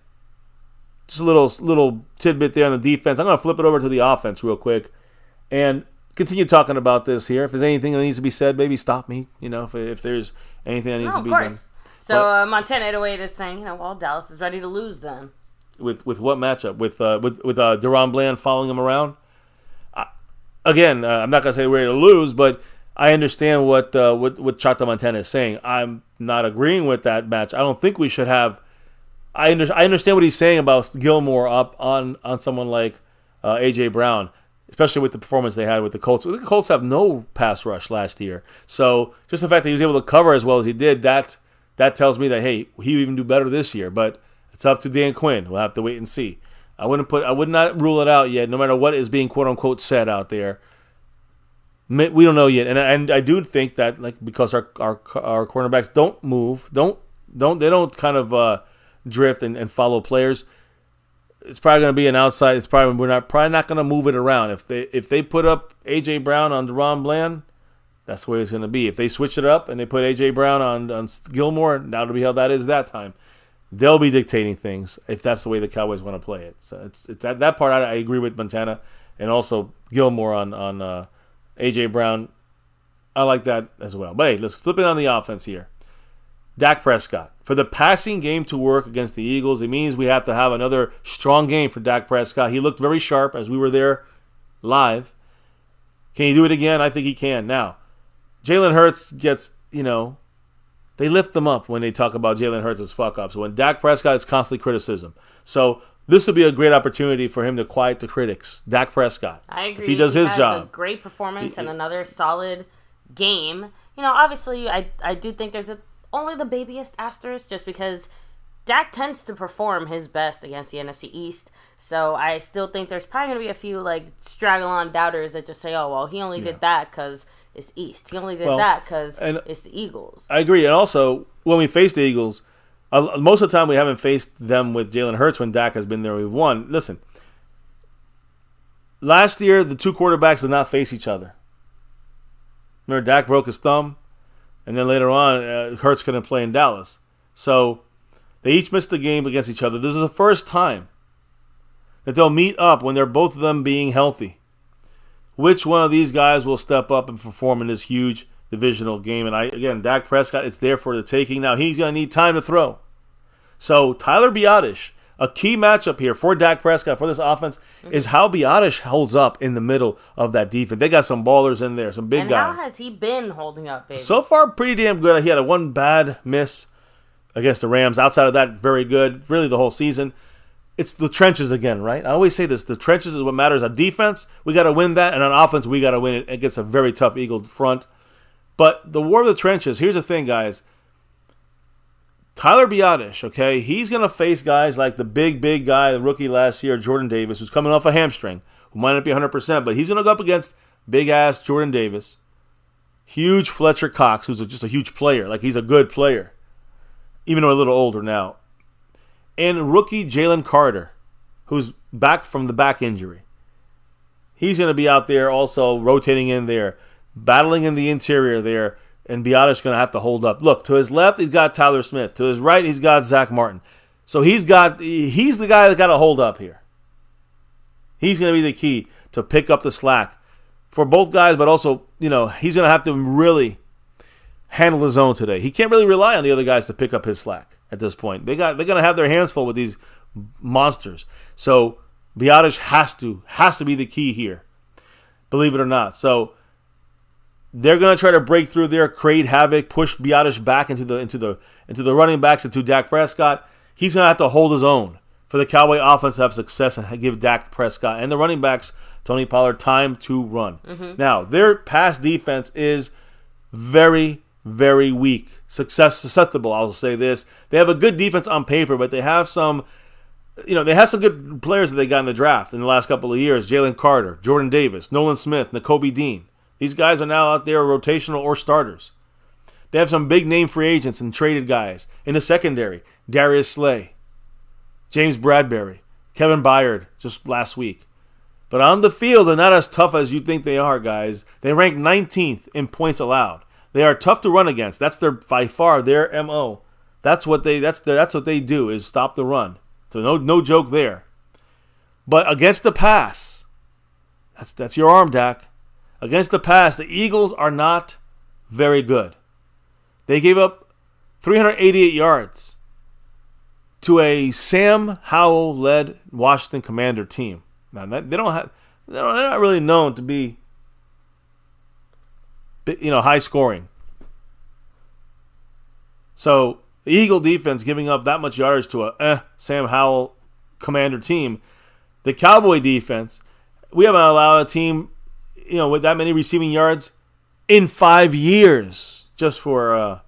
just a little tidbit there on the defense. I'm going to flip it over to the offense real quick and continue talking about this here. If there's anything that needs to be said, maybe stop me. If there's anything that needs to be done. So Montana 808 is saying, Dallas is ready to lose then. With what matchup? With DaRon Bland following him around? Again, I'm not going to say we're ready to lose, but I understand what Chata Montana is saying. I'm not agreeing with that match. I don't think we should have. I understand what he's saying about Gilmore up on someone like A.J. Brown, especially with the performance they had with the Colts. The Colts have no pass rush last year. So just the fact that he was able to cover as well as he did, that tells me that, hey, he would even do better this year. But it's up to Dan Quinn. We'll have to wait and see. I would not rule it out yet, no matter what is being quote unquote said out there. We don't know yet. And I do think that because our cornerbacks don't move, they don't kind of drift and follow players. It's probably going to be an outside. We're probably not going to move it around. If they put up A.J. Brown on DaRon Bland, that's the way it's going to be. If they switch it up and they put A.J. Brown on Gilmore, that'll be how that is that time. They'll be dictating things if that's the way the Cowboys want to play it. So it's that part I agree with Montana, and also Gilmore on A.J. Brown. I like that as well. But hey, let's flip it on the offense here. Dak Prescott. For the passing game to work against the Eagles, it means we have to have another strong game for Dak Prescott. He looked very sharp as we were there live. Can he do it again? I think he can. Now, Jalen Hurts gets, they lift them up when they talk about Jalen Hurts' fuck-ups. When Dak Prescott, it's constantly criticism. So this would be a great opportunity for him to quiet the critics. Dak Prescott. I agree. If he does his job. A great performance and another solid game. Obviously, I do think there's only the babyest asterisk just because Dak tends to perform his best against the NFC East, so I still think there's probably going to be a few like straggle-on doubters that just say, oh, well, he only did that because it's East. He only did that because it's the Eagles. I agree. And also, when we face the Eagles, most of the time we haven't faced them with Jalen Hurts when Dak has been there. We've won. Listen, last year, the two quarterbacks did not face each other. Remember, Dak broke his thumb, and then later on, Hurts couldn't play in Dallas. So they each missed the game against each other. This is the first time that they'll meet up when they're both of them being healthy. Which one of these guys will step up and perform in this huge divisional game? And again, Dak Prescott, it's there for the taking. Now, he's going to need time to throw. So Tyler Biadasz, a key matchup here for Dak Prescott, for this offense, is how Biadasz holds up in the middle of that defense. They got some ballers in there, some big guys. And how has he been holding up, baby? So far, pretty damn good. He had one bad miss against the Rams. Outside of that, very good. Really, the whole season. It's the trenches again, right? I always say this. The trenches is what matters. On defense, we got to win that. And on offense, we got to win it against a very tough Eagle front. But the war of the trenches, here's the thing, guys. Tyler Biadasz, okay, he's going to face guys like the big guy, the rookie last year, Jordan Davis, who's coming off a hamstring, who might not be 100%, but he's going to go up against big-ass Jordan Davis, huge Fletcher Cox, who's just a huge player, like he's a good player, even though a little older now, and rookie Jalen Carter, who's back from the back injury. He's going to be out there also rotating in there, battling in the interior there, and Biadasz is going to have to hold up. Look, to his left, he's got Tyler Smith. To his right, he's got Zach Martin. So he's the guy that got to hold up here. He's going to be the key to pick up the slack for both guys, but also, he's going to have to really handle his own today. He can't really rely on the other guys to pick up his slack at this point. They're going to have their hands full with these monsters. So Biadasz has to be the key here, believe it or not. So they're going to try to break through there, create havoc, push Biadasz back into the running backs, into Dak Prescott. He's going to have to hold his own for the Cowboy offense to have success and give Dak Prescott and the running backs, Tony Pollard, time to run. Now, their pass defense is very, very weak, susceptible. I'll say this: they have a good defense on paper, but they have some, they had some good players that they got in the draft in the last couple of years: Jalen Carter, Jordan Davis, Nolan Smith, Nakobe Dean. These guys are now out there rotational or starters. They have some big-name free agents and traded guys. In the secondary, Darius Slay, James Bradbury, Kevin Byard just last week. But on the field, they're not as tough as you think they are, guys. They rank 19th in points allowed. They are tough to run against. That's by far their MO. That's what they do, is stop the run. So no joke there. But against the pass, that's your arm, Dak. Against the pass, the Eagles are not very good. They gave up 388 yards to a Sam Howell-led Washington Commander team. Now they're not really known to be, high scoring. So the Eagle defense giving up that much yardage to a Sam Howell Commander team. The Cowboy defense, we haven't allowed a team with that many receiving yards in 5 years, just for a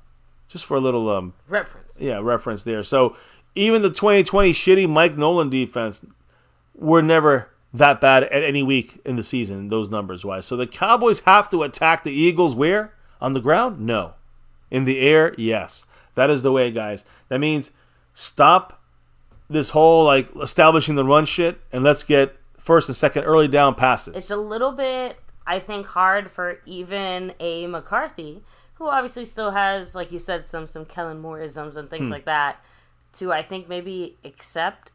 little reference. Yeah, reference there. So even the 2020 shitty Mike Nolan defense were never that bad at any week in the season, those numbers wise. So the Cowboys have to attack the Eagles where? On the ground? No. In the air? Yes. That is the way, guys. That means stop this whole establishing the run shit and let's get first and second early down passes. It's a little bit, I think, hard for even a McCarthy, who obviously still has, like you said, some Kellen Moore-isms and things like that, to, I think, maybe accept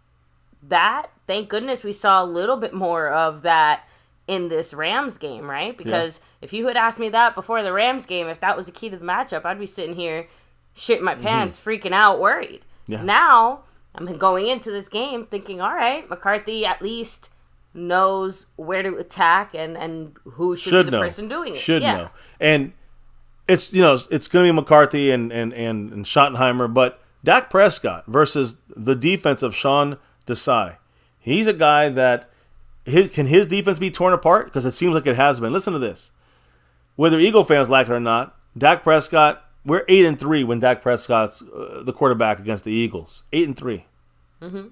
that. Thank goodness we saw a little bit more of that in this Rams game, right? Because if you had asked me that before the Rams game, if that was the key to the matchup, I'd be sitting here shitting my pants, freaking out, worried. Yeah. Now, I'm going into this game thinking, all right, McCarthy at least knows where to attack and who should be the person doing it. Should know. And it's it's going to be McCarthy and Schottenheimer, but Dak Prescott versus the defense of Sean Desai. He's a guy that can his defense be torn apart? Because it seems like it has been. Listen to this. Whether Eagle fans like it or not, Dak Prescott we're 8-3 when Dak Prescott's the quarterback against the Eagles. 8-3. Mm-hmm.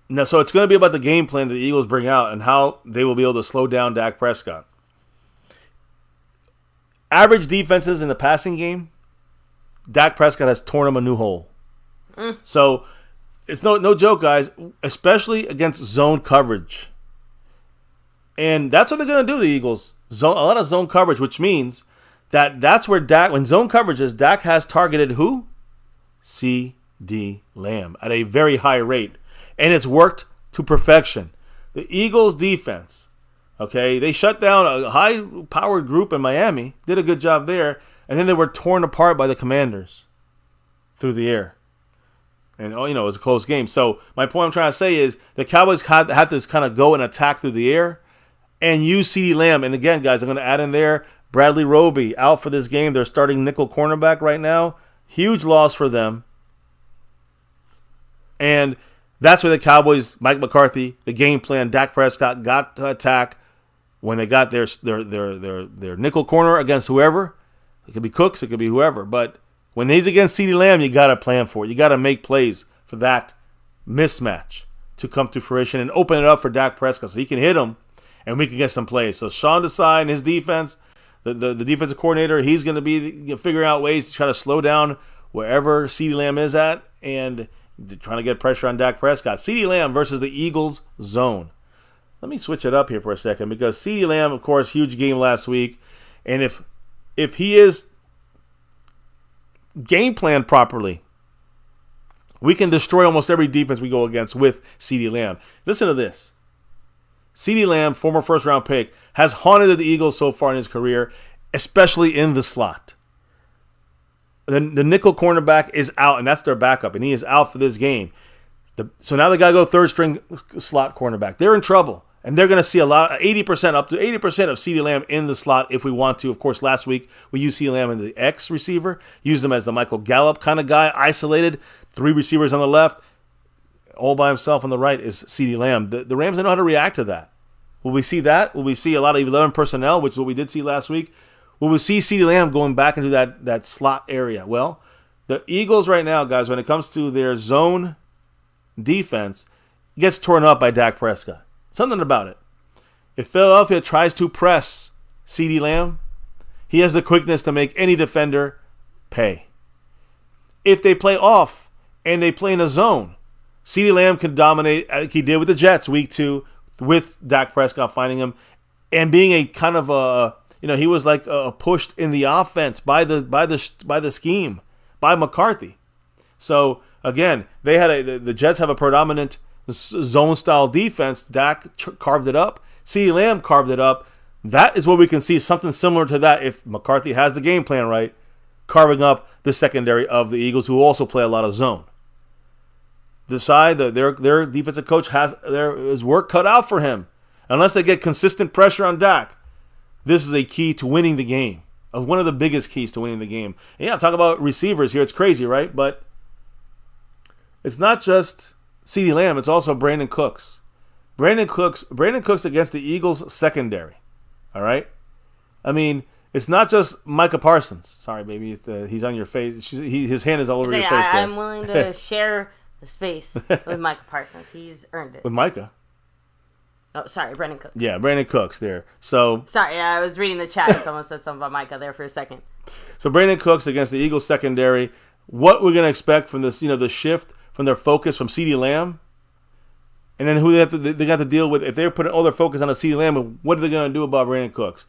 Now, so it's going to be about the game plan that the Eagles bring out and how they will be able to slow down Dak Prescott. Average defenses in the passing game, Dak Prescott has torn him a new hole. So it's no joke, guys, especially against zone coverage. And that's what they're going to do, the Eagles. A lot of zone coverage, which means that's where Dak, when zone coverage is, Dak has targeted who? C.D. Lamb at a very high rate. And it's worked to perfection. The Eagles defense, okay, they shut down a high-powered group in Miami, did a good job there, and then they were torn apart by the Commanders through the air. And, it was a close game. So my point I'm trying to say is the Cowboys have to kind of go and attack through the air and use CeeDee Lamb. And again, guys, I'm going to add in there Bradley Roby out for this game. They're starting nickel cornerback right now. Huge loss for them. And that's where the Cowboys, Mike McCarthy, the game plan, Dak Prescott got to attack when they got their nickel corner against whoever. It could be Cooks, it could be whoever. But when he's against CeeDee Lamb, you got to plan for it. You got to make plays for that mismatch to come to fruition and open it up for Dak Prescott so he can hit him and we can get some plays. So Sean Desai and his defense, the defensive coordinator, he's going to be figuring out ways to try to slow down wherever CeeDee Lamb is at and trying to get pressure on Dak Prescott. CeeDee Lamb versus the Eagles zone. Let me switch it up here for a second because CeeDee Lamb, of course, huge game last week. And if he is game planned properly, we can destroy almost every defense we go against with CeeDee Lamb. Listen to this. CeeDee Lamb, former first-round pick, has haunted the Eagles so far in his career, especially in the slot. The nickel cornerback is out, and that's their backup, and he is out for this game. So now they got to go third-string slot cornerback. They're in trouble, and they're going to see up to 80% of CeeDee Lamb in the slot if we want to. Of course, last week we used CeeDee Lamb in the X receiver, used him as the Michael Gallup kind of guy, isolated, 3 receivers on the left, all by himself on the right is CeeDee Lamb. The Rams don't know how to react to that. Will we see that? Will we see a lot of 11 personnel, which is what we did see last week? Will we see CeeDee Lamb going back into that slot area? Well, the Eagles right now, guys, when it comes to their zone defense, gets torn up by Dak Prescott. Something about it. If Philadelphia tries to press CeeDee Lamb, he has the quickness to make any defender pay. If they play off and they play in a zone, CeeDee Lamb can dominate like he did with the Jets week 2 with Dak Prescott finding him and being a kind of a, he was like pushed in the offense by the scheme by McCarthy. So again, the Jets have a predominant zone style defense. Dak carved it up. CeeDee Lamb carved it up. That is what we can see, something similar to that if McCarthy has the game plan right, carving up the secondary of the Eagles, who also play a lot of zone. Decide that their defensive coach has his work cut out for him. Unless they get consistent pressure on Dak, this is a key to winning the game. One of the biggest keys to winning the game. And yeah, talk about receivers here. It's crazy, right? But it's not just CeeDee Lamb. It's also Brandon Cooks. Brandon Cooks against the Eagles secondary. All right? I mean, it's not just Micah Parsons. Sorry, baby. He's on your face. His hand is all over your face there. I'm willing to share the space with Micah Parsons. He's earned it. With Micah? Oh, sorry, Brandon Cooks. Yeah, Brandon Cooks there. So sorry, I was reading the chat. Someone said something about Micah there for a second. So Brandon Cooks against the Eagles secondary. What we're going to expect from this, the shift from their focus from CeeDee Lamb, and then who they got to deal with if they're putting all their focus on a CeeDee Lamb. What are they going to do about Brandon Cooks?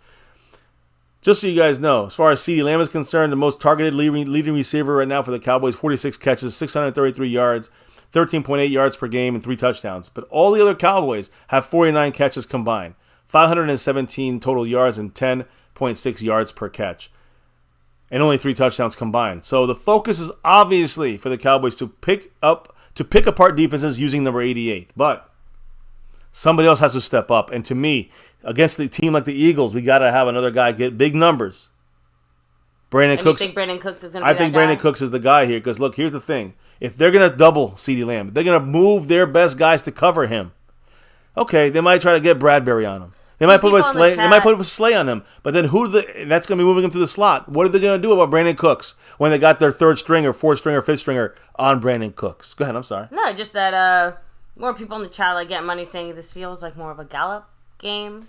Just so you guys know, as far as CeeDee Lamb is concerned, the most targeted leading receiver right now for the Cowboys, 46 catches, 633 yards, 13.8 yards per game, and 3 touchdowns. But all the other Cowboys have 49 catches combined, 517 total yards, and 10.6 yards per catch, and only 3 touchdowns combined. So the focus is obviously for the Cowboys to pick apart defenses using number 88. But somebody else has to step up. And to me, against the team like the Eagles, we got to have another guy get big numbers. Brandon Cooks. You think Brandon Cooks is going to be I think Brandon Cooks is the guy here because, look, here's the thing. If they're going to double CeeDee Lamb, they're going to move their best guys to cover him. Okay, they might try to get Bradbury on him. They might put a sleigh. They might put a sleigh on him. But then that's going to be moving him to the slot. What are they going to do about Brandon Cooks when they got their third stringer, fourth stringer, fifth stringer on Brandon Cooks? Go ahead. I'm sorry. No, just that more people in the chat like get money saying this feels like more of a Gallup game.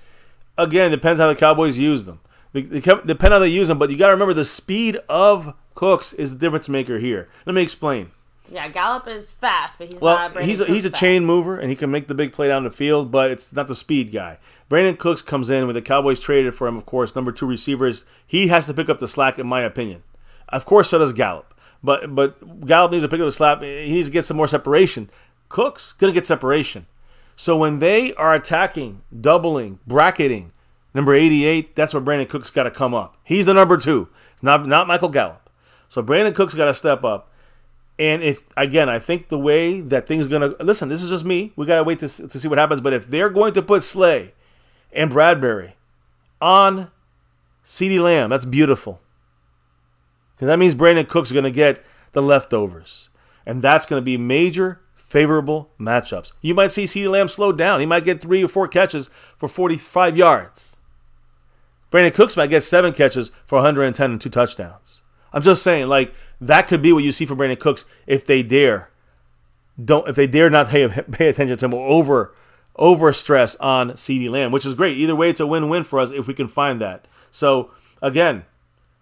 Again, depends how the Cowboys use them. Depend how they use them. But you got to remember the speed of Cooks is the difference maker here. Let me explain. Yeah, Gallup is fast, but he's not Brandon Cooks he's a chain mover, and he can make the big play down the field, but it's not the speed guy. Brandon Cooks comes in with the Cowboys traded for him, of course, number 2 receivers. He has to pick up the slack, in my opinion. Of course, so does Gallup. But Gallup needs to pick up the slack. He needs to get some more separation. Cooks going to get separation. So when they are attacking, doubling, bracketing, number 88, that's where Brandon Cooks got to come up. He's the number 2. It's not Michael Gallup. So Brandon Cooks got to step up. And I think the way that things are going to... Listen, this is just me. We got to wait to see what happens. But if they're going to put Slay and Bradbury on CeeDee Lamb, that's beautiful. Because that means Brandon Cooks is going to get the leftovers. And that's going to be major favorable matchups. You might see CeeDee Lamb slow down. He might get 3 or 4 catches for 45 yards. Brandon Cooks might get 7 catches for 110 and 2 touchdowns. I'm just saying, like, that could be what you see from Brandon Cooks if they dare not pay attention to him or over stress on CeeDee Lamb, which is great. Either way, it's a win-win for us if we can find that. So, again,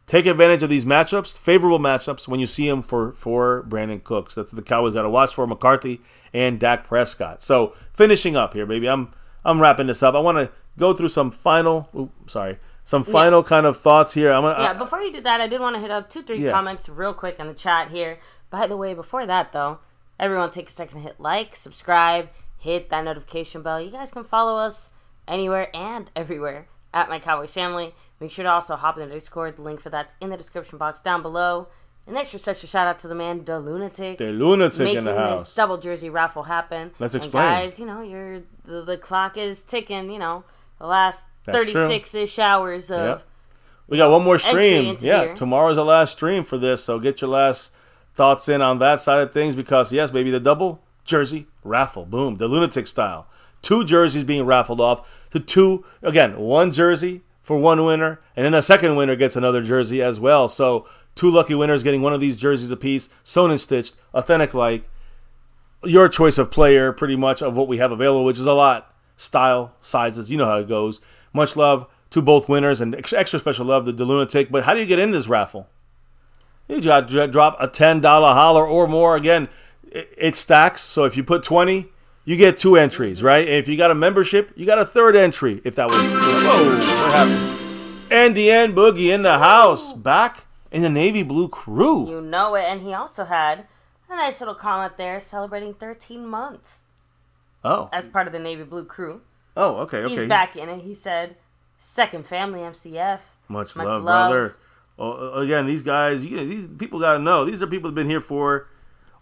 take advantage of these matchups, favorable matchups, when you see them for Brandon Cooks. That's what the Cowboys got to watch for, McCarthy and Dak Prescott. So, finishing up here, baby. I'm wrapping this up. I want to go through some final kind of thoughts here. Before you do that, I did want to hit up 2-3 comments real quick in the chat here. By the way, before that, though, everyone take a second to hit like, subscribe, hit that notification bell. You guys can follow us anywhere and everywhere at MyCowboysFamily. Make sure to also hop in the Discord. The link for that's in the description box down below. An extra special shout out to the man, The Lunatic. The Lunatic in the house. Making this double jersey raffle happen. Let's explain. And guys, the clock is ticking, the last 36-ish hours of We got one more stream. Here. Tomorrow's the last stream for this, so get your last thoughts in on that side of things because, yes, baby, the double jersey raffle. Boom. The Lunatic style. 2 jerseys being raffled off to 2. Again, 1 jersey for 1 winner, and then a second winner gets another jersey as well. So 2 lucky winners getting one of these jerseys apiece, sewn and stitched, authentic like. Your choice of player, pretty much, of what we have available, which is a lot. Style, sizes, you know how it goes. Much love to both winners, and extra special love to the Lunatic. But how do you get in this raffle? You drop a $10 holler or more. Again, it stacks. So if you put 20, you get 2 entries, right? And if you got a membership, you got a 3rd entry. If that was... Whoa, what happened? NDN Boogie in the house. Back in the Navy Blue crew. You know it. And he also had a nice little comment there celebrating 13 months. Oh. As part of the Navy Blue crew. Oh, okay. He's back in it. He said, second family MCF. Much love, brother. Again, these guys, these people got to know. These are people that have been here for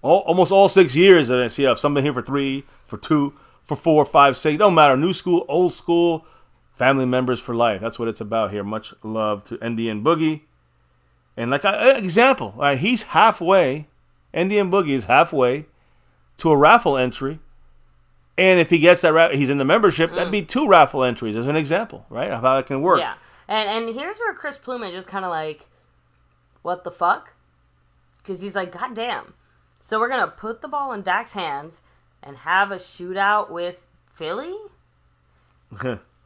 almost all 6 years at MCF. Some been here for 3, for 2, for 4, 5, 6. Don't matter. New school, old school, family members for life. That's what it's about here. Much love to NDN Boogie. And like an example, he's halfway. NDN Boogie is halfway to a raffle entry. And if he gets that, he's in the membership, that'd be 2 raffle entries as an example, right, of how that can work. Yeah. And here's where Chris Plumage is kind of like, what the fuck? Because he's like, God damn. So we're going to put the ball in Dak's hands and have a shootout with Philly?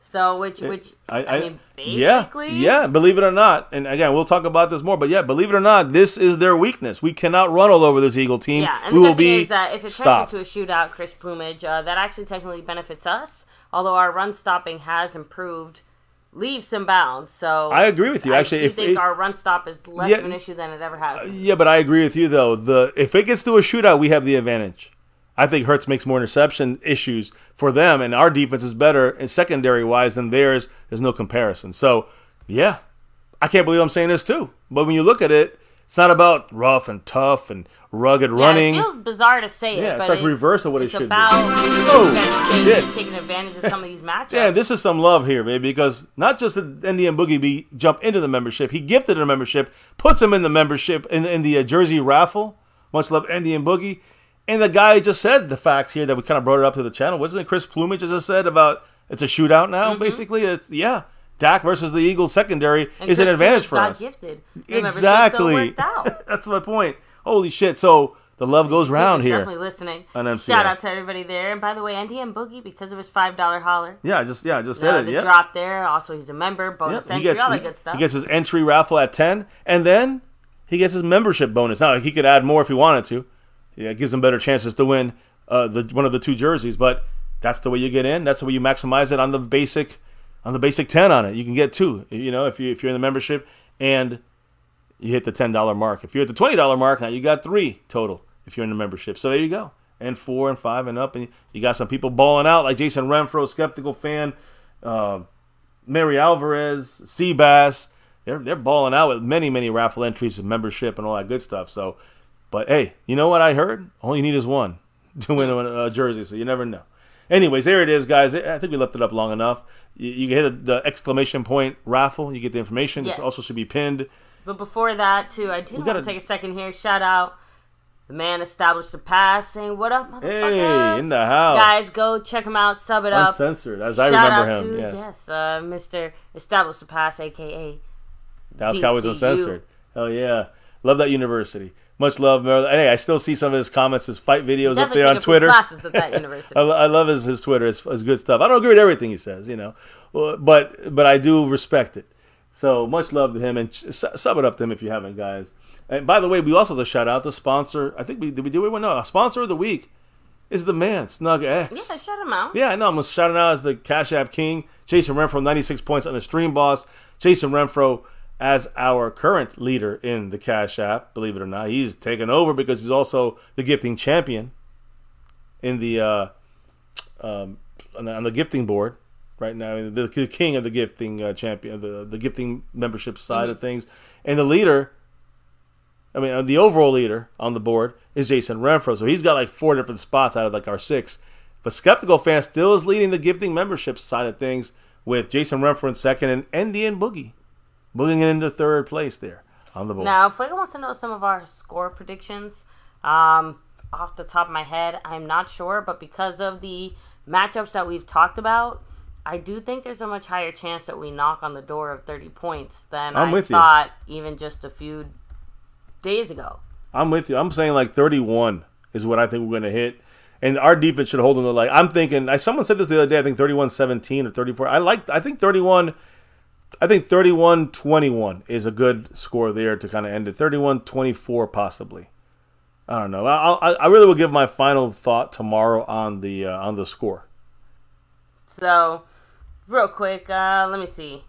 So, which I mean, basically... Yeah, believe it or not. And again, we'll talk about this more. But yeah, believe it or not, this is their weakness. We cannot run all over this Eagle team. Yeah, and we the will good thing be is that if it stopped. turns into a shootout, Chris Plumage, that actually technically benefits us. Although our run stopping has improved leaps and bounds. So I agree with you. Actually, I think our run stop is less of an issue than it ever has. Yeah, but I agree with you, though. If it gets to a shootout, we have the advantage. I think Hurts makes more interception issues for them, and our defense is better in secondary-wise than theirs. There's no comparison. So, yeah, I can't believe I'm saying this, too. But when you look at it, it's not about rough and tough and rugged running. It feels bizarre to say it, but it's like reverse of what it should be. It's taking advantage of some of these matchups. Yeah, this is some love here, baby, because not just did NDN Boogie jump into the membership, he gifted a membership, puts him in the membership in the jersey raffle. Much love, NDN Boogie. And the guy just said the facts here that we kind of brought it up to the channel. Wasn't it Chris Plumage just said about It's a shootout now, basically. Dak versus the Eagles secondary is an advantage for us. Gifted. Exactly. So it worked out. That's my point. Holy shit. So the love goes round here. Definitely listening. On MCA. Shout out to everybody there. And by the way, Andy and Boogie, because of his $5 holler. Yeah, I just said it. The drop there. Also, he's a member. Bonus entry. All that good stuff. He gets his entry raffle at 10. And then he gets his membership bonus. Now, he could add more if he wanted to. Yeah, it gives him better chances to win one of the 2 jerseys. But that's the way you get in. That's the way you maximize it on the basic 10 on it. You can get 2, if you're in the membership and you hit the $10 mark. If you're at the $20 mark, now you got 3 total if you're in the membership. So there you go. And 4 and 5 and up. And you got some people balling out like Jason Renfro, Skeptical Fan, Mary Alvarez, Seabass. They're balling out with many, many raffle entries and membership and all that good stuff. So, but hey, you know what I heard? All you need is 1 to win a jersey, so you never know. Anyways, there it is, guys. I think we left it up long enough. You can hit the exclamation point raffle. You get the information. Yes. This also should be pinned. But before that, too, I did want to take a second here. Shout out. The man established the pass, saying, "What up, motherfuckers?" Hey, in the house. Guys, go check him out. Sub it up. Uncensored, as I remember him. Yes, Mr. Established the Pass, a.k.a. Dallas Cowboys Uncensored. Hell yeah. Love that university. Much love. Hey, I still see some of his comments, his fight videos up there on Twitter. Classes at that university. I love his Twitter. It's good stuff. I don't agree with everything he says, but I do respect it. So much love to him, and sub it up to him if you haven't, guys. And by the way, we also have to shout out the sponsor. I think did we do it? No, a sponsor of the week is the man, Snug X. Yeah, shout him out. Yeah, I know. I'm going to shout him out as the Cash App King. Jason Renfro, 96 points on the Stream Boss. Jason Renfro as our current leader in the Cash App. Believe it or not, he's taken over because he's also the gifting champion in the on the gifting board right now. The king of the gifting champion, the gifting membership side of things, and the leader. The overall leader on the board is Jason Renfro. So he's got like 4 different spots out of like our 6. But Skeptical Fan still is leading the gifting membership side of things with Jason Renfro in second and Andy and Boogie moving into 3rd place there on the board. Now, if anyone wants to know some of our score predictions, off the top of my head, I'm not sure. But because of the matchups that we've talked about, I do think there's a much higher chance that we knock on the door of 30 points than I thought even just a few days ago. I'm with you. I'm saying like 31 is what I think we're going to hit. And our defense should hold them to I'm thinking, someone said this the other day, I think 31-17 or 34. I think 31-21 is a good score there to kind of end it. 31-24 possibly. I don't know. I really will give my final thought tomorrow on the score. So, real quick, let me see.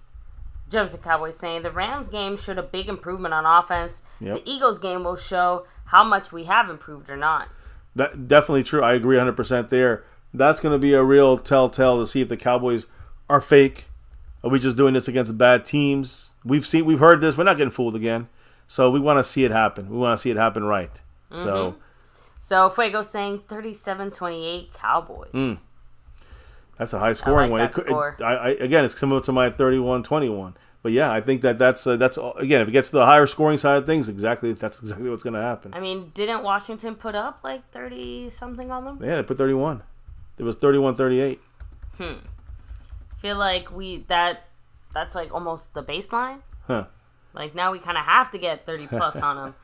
Jumps and Cowboys saying the Rams game showed a big improvement on offense. Yep. The Eagles game will show how much we have improved or not. That definitely true. I agree 100% there. That's going to be a real telltale to see if the Cowboys are fake. Are we just doing this against bad teams? We've heard this. We're not getting fooled again. So we want to see it happen. We want to see it happen right. So Fuego saying 37-28 Cowboys. That's a high scoring one. Again, it's similar to my 31-21. But yeah, I think that's again, if it gets to the higher scoring side of things, that's exactly what's going to happen. Didn't Washington put up like 30 something on them? Yeah, they put 31. It was 31-38. Feel like that's like almost the baseline. Huh. Like now we kind of have to get 30 plus on them.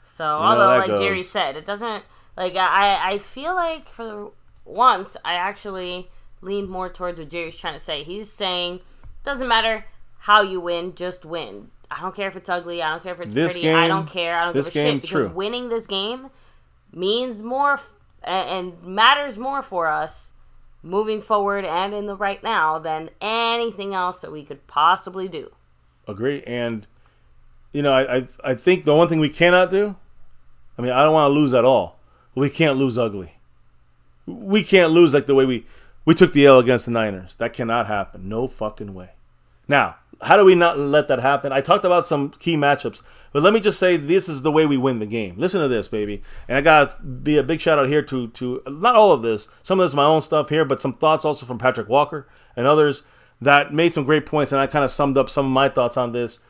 So although like goes. Jerry said, it doesn't like I feel like for once I actually leaned more towards what Jerry's trying to say. He's saying doesn't matter how you win, just win. I don't care if it's ugly. I don't care if it's pretty. I don't care. I don't give a shit because winning this game means more and matters more for us moving forward and in the right now than anything else that we could possibly do. Agree. And I think the one thing we cannot do, I don't want to lose at all, but we can't lose ugly. We can't lose like the way we took the L against the Niners. That cannot happen. No fucking way. Now, how do we not let that happen? I talked about some key matchups, but let me just say this is the way we win the game. Listen to this, baby. And I got to be a big shout out here to not all of this. Some of this is my own stuff here, but some thoughts also from Patrick Walker and others that made some great points, and I kind of summed up some of my thoughts on this.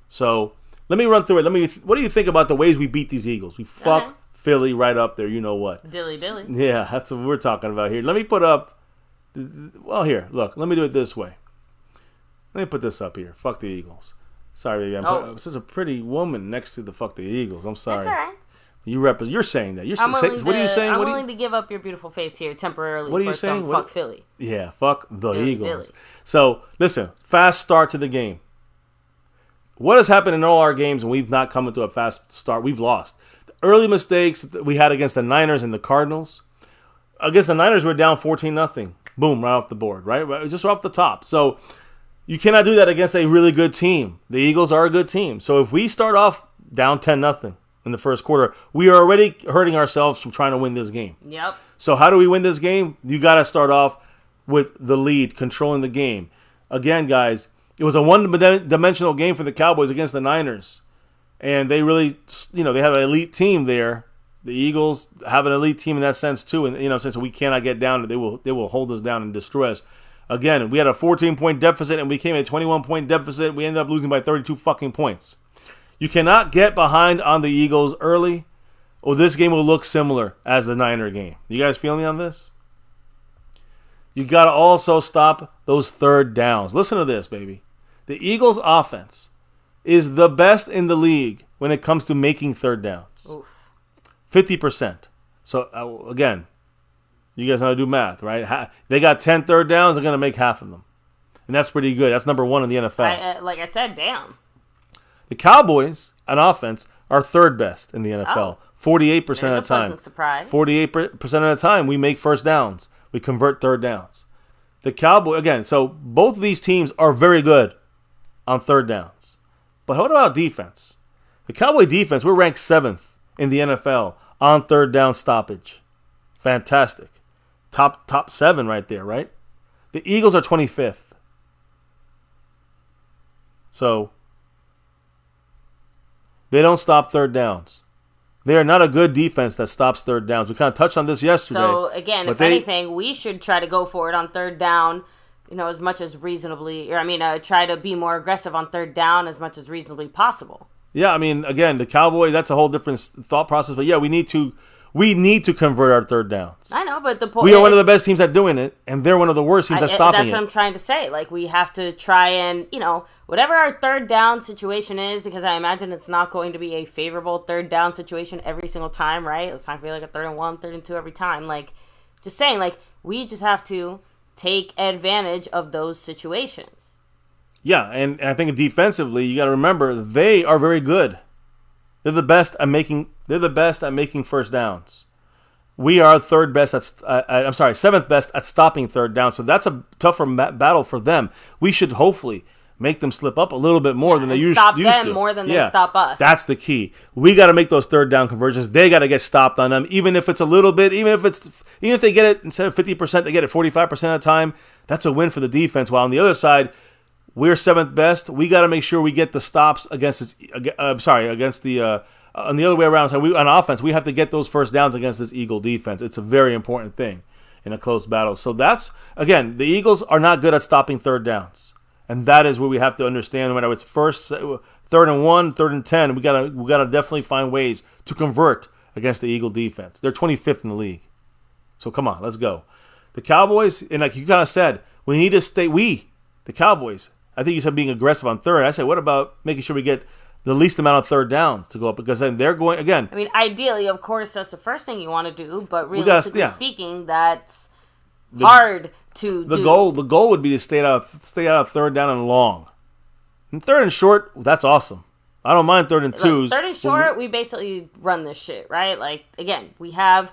So let me run through it. What do you think about the ways we beat these Eagles? We fuck Philly right up there. You know what? Dilly. Yeah, that's what we're talking about here. Let me put up Well, here, look. Let me do it this way. Let me put this up here. Fuck the Eagles. Sorry, baby. I'm such a pretty woman next to the fuck the Eagles. I'm sorry. That's all right. You're saying that. What are you saying? I'm willing to give up your beautiful face here temporarily what are you for saying? some fuck Philly. Yeah, fuck the Eagles. Dilly. So, listen, fast start to the game. What has happened in all our games when we've not come into a fast start? We've lost. The early mistakes that we had against the Niners and the Cardinals. Against the Niners, we're down 14-0. Boom, right off the board, right? Just off the top. So, you cannot do that against a really good team. The Eagles are a good team. So, if we start off down 10-0 in the first quarter, we are already hurting ourselves from trying to win this game. Yep. So how do we win this game? You got to start off with the lead, controlling the game. Again, guys, it was a one-dimensional game for the Cowboys against the Niners. And they really, they have an elite team there. The Eagles have an elite team in that sense too. And, since we cannot get down, they will hold us down and destroy us. Again, we had a 14-point deficit and we came at a 21-point deficit. We ended up losing by 32 fucking points. You cannot get behind on the Eagles early, or this game will look similar as the Niner game. You guys feel me on this? You got to also stop those third downs. Listen to this, baby. The Eagles' offense is the best in the league when it comes to making third downs. Oof. 50%. So, again, you guys know how to do math, right? They got 10 third downs, they're going to make half of them. And that's pretty good. That's number one in the NFL. Like I said, damn. The Cowboys, on offense, are third best in the NFL. 48% of the time. Surprise. 48% of the time, we make first downs. We convert third downs. The Cowboys, again, so both of these teams are very good on third downs. But what about defense? The Cowboy defense, we're ranked 7th in the NFL on third down stoppage. Fantastic. Top 7 right there, right? The Eagles are 25th. So, they don't stop third downs. They are not a good defense that stops third downs. We kind of touched on this yesterday. So, again, if anything, we should try to go for it on third down, as much as reasonably, try to be more aggressive on third down as much as reasonably possible. Yeah, again, the Cowboys, that's a whole different thought process. But, yeah, we need to convert our third downs. I know, but the point we are one of the best teams at doing it, and they're one of the worst teams at stopping it. That's what I'm trying to say. Like, we have to try and, whatever our third down situation is, because I imagine it's not going to be a favorable third down situation every single time, right? It's not going to be like a 3rd and 1, 3rd and 2 every time. Like, just saying, we just have to take advantage of those situations. Yeah, and I think defensively, you got to remember, they are very good. They're the best at making first downs. We are 7th best at stopping third down. So that's a tougher battle for them. We should hopefully make them slip up a little bit more than they used to. Stop them more than they stop us. That's the key. We got to make those third down conversions. They got to get stopped on them, even if it's a little bit. Even if they get it instead of 50%, they get it 45% of the time. That's a win for the defense. While on the other side, we're 7th best. We got to make sure we get the stops against on the other way around. So on offense, we have to get those first downs against this Eagle defense. It's a very important thing in a close battle. So that's, again, the Eagles are not good at stopping third downs. And that is where we have to understand, whether it's 3rd and 1, 3rd and 10, we gotta definitely find ways to convert against the Eagle defense. They're 25th in the league. So come on, let's go. The Cowboys, and like you kind of said, we need to stay, the Cowboys, I think you said being aggressive on third. I said, what about making sure we get the least amount of third downs to go up? Because then they're going, again. Ideally, of course, that's the first thing you want to do. But realistically speaking, that's hard to do. The goal would be to stay out of third down and long. And third and short, that's awesome. I don't mind 3rd and 2s. Third and short, we basically run this shit, right? Like, again, we have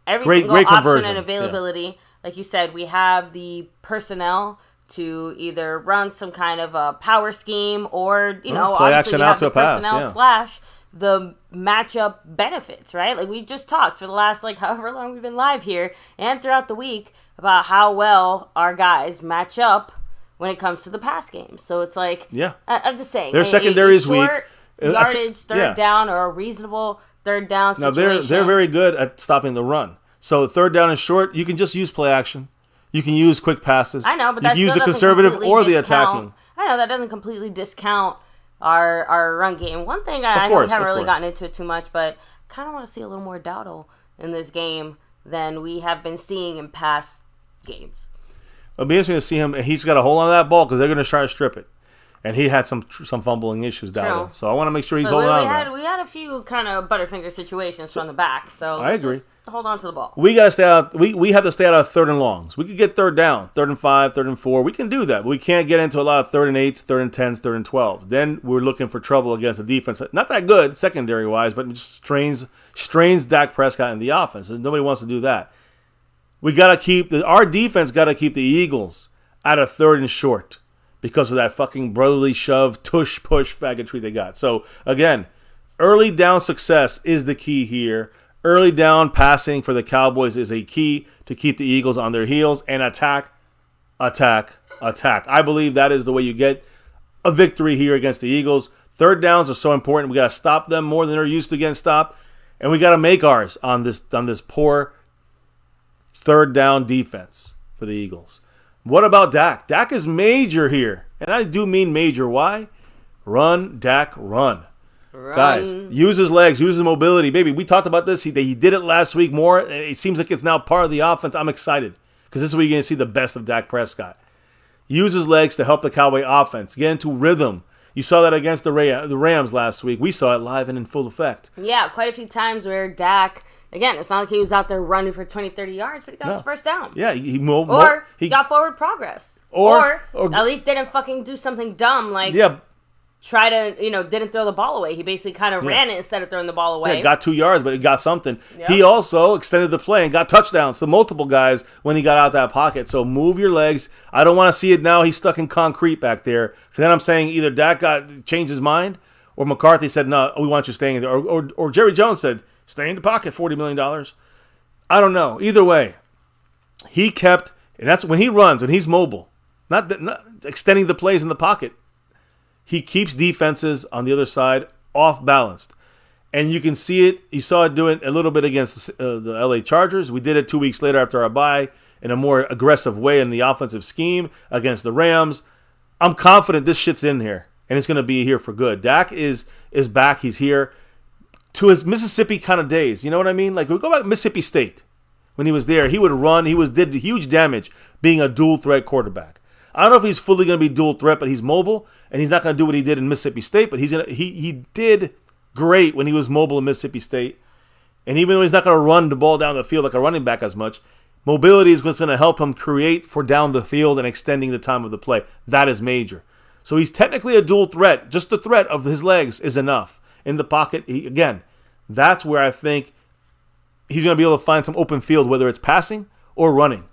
every single option and availability. Yeah. Like you said, we have the personnel to either run some kind of a power scheme or, play obviously action you out have to the a pass, personnel / the matchup benefits, right? Like we just talked for the last, however long we've been live here and throughout the week about how well our guys match up when it comes to the pass game. So it's I'm just saying. Their secondary is weak. Yardage, third down, or a reasonable third down situation. Now, they're very good at stopping the run. So third down and short, you can just use play action. You can use quick passes. I know, but you can use the conservative or the attacking. I know that doesn't completely discount our run game. One thing I know we haven't really gotten into it too much, but kind of want to see a little more Dowdle in this game than we have been seeing in past games. It'll be interesting to see him. He's got to hold on to that ball because they're going to try to strip it. And he had some fumbling issues down there. So I want to make sure he's holding on to that. We had a few kind of Butterfinger situations from the back. So I agree. Just hold on to the ball. We got to stay out. We have to stay out of 3rd and longs. We could get 3rd down, 3rd and 5, 3rd and 4. We can do that. But we can't get into a lot of 3rd and 8s, 3rd and 10s, 3rd and 12s. Then we're looking for trouble against the defense. Not that good secondary-wise, but just strains Dak Prescott in the offense. And nobody wants to do that. We got to keep our defense got to keep the Eagles out of 3rd and short because of that fucking brotherly shove, tush, push, faggotry they got. So, again, early down success is the key here. Early down passing for the Cowboys is a key to keep the Eagles on their heels and attack. I believe that is the way you get a victory here against the Eagles. 3rd downs are so important. We got to stop them more than they're used to getting stopped. And we got to make ours on this poor 3rd down defense for the Eagles. What about Dak? Dak is major here. And I do mean major. Why? Run, Dak, run. Guys, use his legs, use his mobility. Baby, we talked about this. He did it last week more. And it seems like it's now part of the offense. I'm excited because this is where you're going to see the best of Dak Prescott. Use his legs to help the Cowboy offense. Get into rhythm. You saw that against the Rams last week. We saw it live and in full effect. Yeah, quite a few times where Dak... Again, it's not like he was out there running for 20, 30 yards, but he got his first down. Yeah, he got forward progress. Or at least didn't fucking do something dumb like try to, didn't throw the ball away. He basically kind of ran it instead of throwing the ball away. Yeah, got 2 yards, but he got something. Yep. He also extended the play and got touchdowns to multiple guys when he got out that pocket. So move your legs. I don't want to see it now. He's stuck in concrete back there. Because then I'm saying either Dak changed his mind or McCarthy said, no, we want you staying there. Or Jerry Jones said, stay in the pocket, $40 million. I don't know. Either way, he kept, and that's when he runs, and he's mobile, not extending the plays in the pocket. He keeps defenses on the other side off balanced. And you can see it. You saw it doing a little bit against the LA Chargers. We did it 2 weeks later after our bye in a more aggressive way in the offensive scheme against the Rams. I'm confident this shit's in here, and it's going to be here for good. Dak is back. He's here. To his Mississippi kind of days. You know what I mean? Like, we go back to Mississippi State. When he was there, he would run. He did huge damage being a dual-threat quarterback. I don't know if he's fully going to be dual-threat, but he's mobile, and he's not going to do what he did in Mississippi State, but he did great when he was mobile in Mississippi State. And even though he's not going to run the ball down the field like a running back as much, mobility is what's going to help him create for down the field and extending the time of the play. That is major. So he's technically a dual threat. Just the threat of his legs is enough. In the pocket, again, that's where I think he's going to be able to find some open field, whether it's passing or running.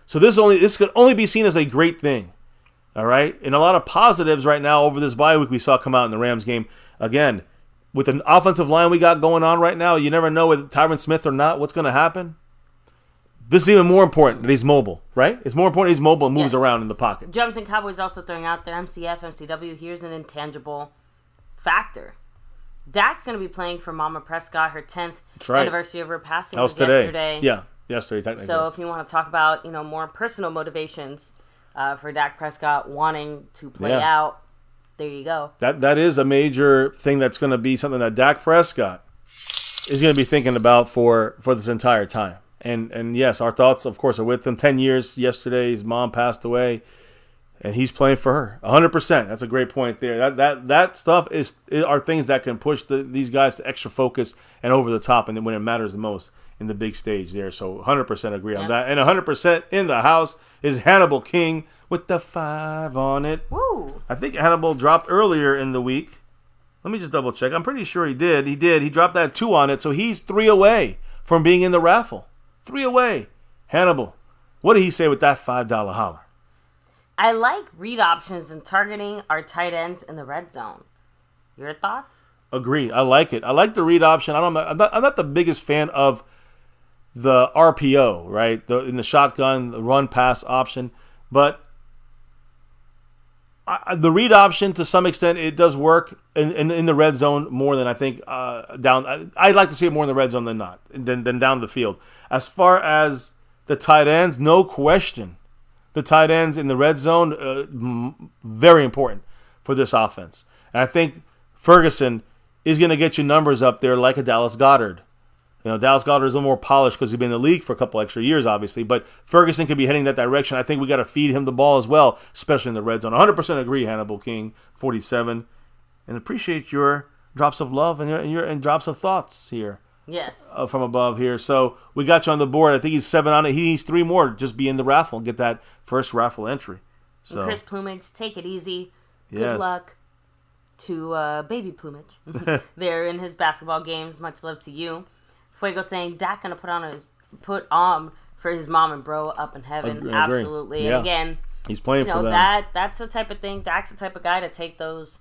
So this could only be seen as a great thing, all right? And a lot of positives right now over this bye week we saw come out in the Rams game. Again, with an offensive line we got going on right now, you never know with Tyron Smith or not what's going to happen. This is even more important that he's mobile, right? It's more important he's mobile and moves around in the pocket. Jefferson Cowboys also throwing out there MCF, MCW. Here's an intangible factor. Dak's going to be playing for Mama Prescott, her 10th anniversary of her passing. That was today. Yesterday. Yeah, yesterday, technically. So if you want to talk about, more personal motivations for Dak Prescott wanting to play out, there you go. That is a major thing that's going to be something that Dak Prescott is going to be thinking about for this entire time. And yes, our thoughts, of course, are with him. 10 years yesterday, his mom passed away. And he's playing for her, 100%. That's a great point there. That stuff are things that can push these guys to extra focus and over the top, and when it matters the most in the big stage there. So 100% agree on that. And 100% in the house is Hannibal King with the 5 on it. Woo! I think Hannibal dropped earlier in the week. Let me just double check. I'm pretty sure he did. He did. He dropped that 2 on it, so he's 3 away from being in the raffle. 3 away. Hannibal, what did he say with that $5 holler? I like read options and targeting our tight ends in the red zone. Your thoughts? Agreed. I like it. I like the read option. I'm not the biggest fan of the RPO, right? In the shotgun, the run pass option. But the read option, to some extent, it does work in the red zone more than I think down. I'd like to see it more in the red zone than down the field. As far as the tight ends, no question. The tight ends in the red zone, very important for this offense. And I think Ferguson is going to get you numbers up there like a Dallas Goedert. Dallas Goedert is a little more polished because he's been in the league for a couple extra years, obviously. But Ferguson could be heading that direction. I think we got to feed him the ball as well, especially in the red zone. 100% agree, Hannibal King, 47. And appreciate your drops of love and drops of thoughts here. Yes. From above here. So we got you on the board. I think he's 7 on it. He needs 3 more to just be in the raffle and get that first raffle entry. So, and Chris Plumage, take it easy. Good yes. luck to Baby Plumage. They're in his basketball games. Much love to you. Fuego saying Dak gonna put on for his mom and bro up in heaven. Absolutely. Yeah. And again, he's playing for them. That's the type of thing. Dak's the type of guy to take those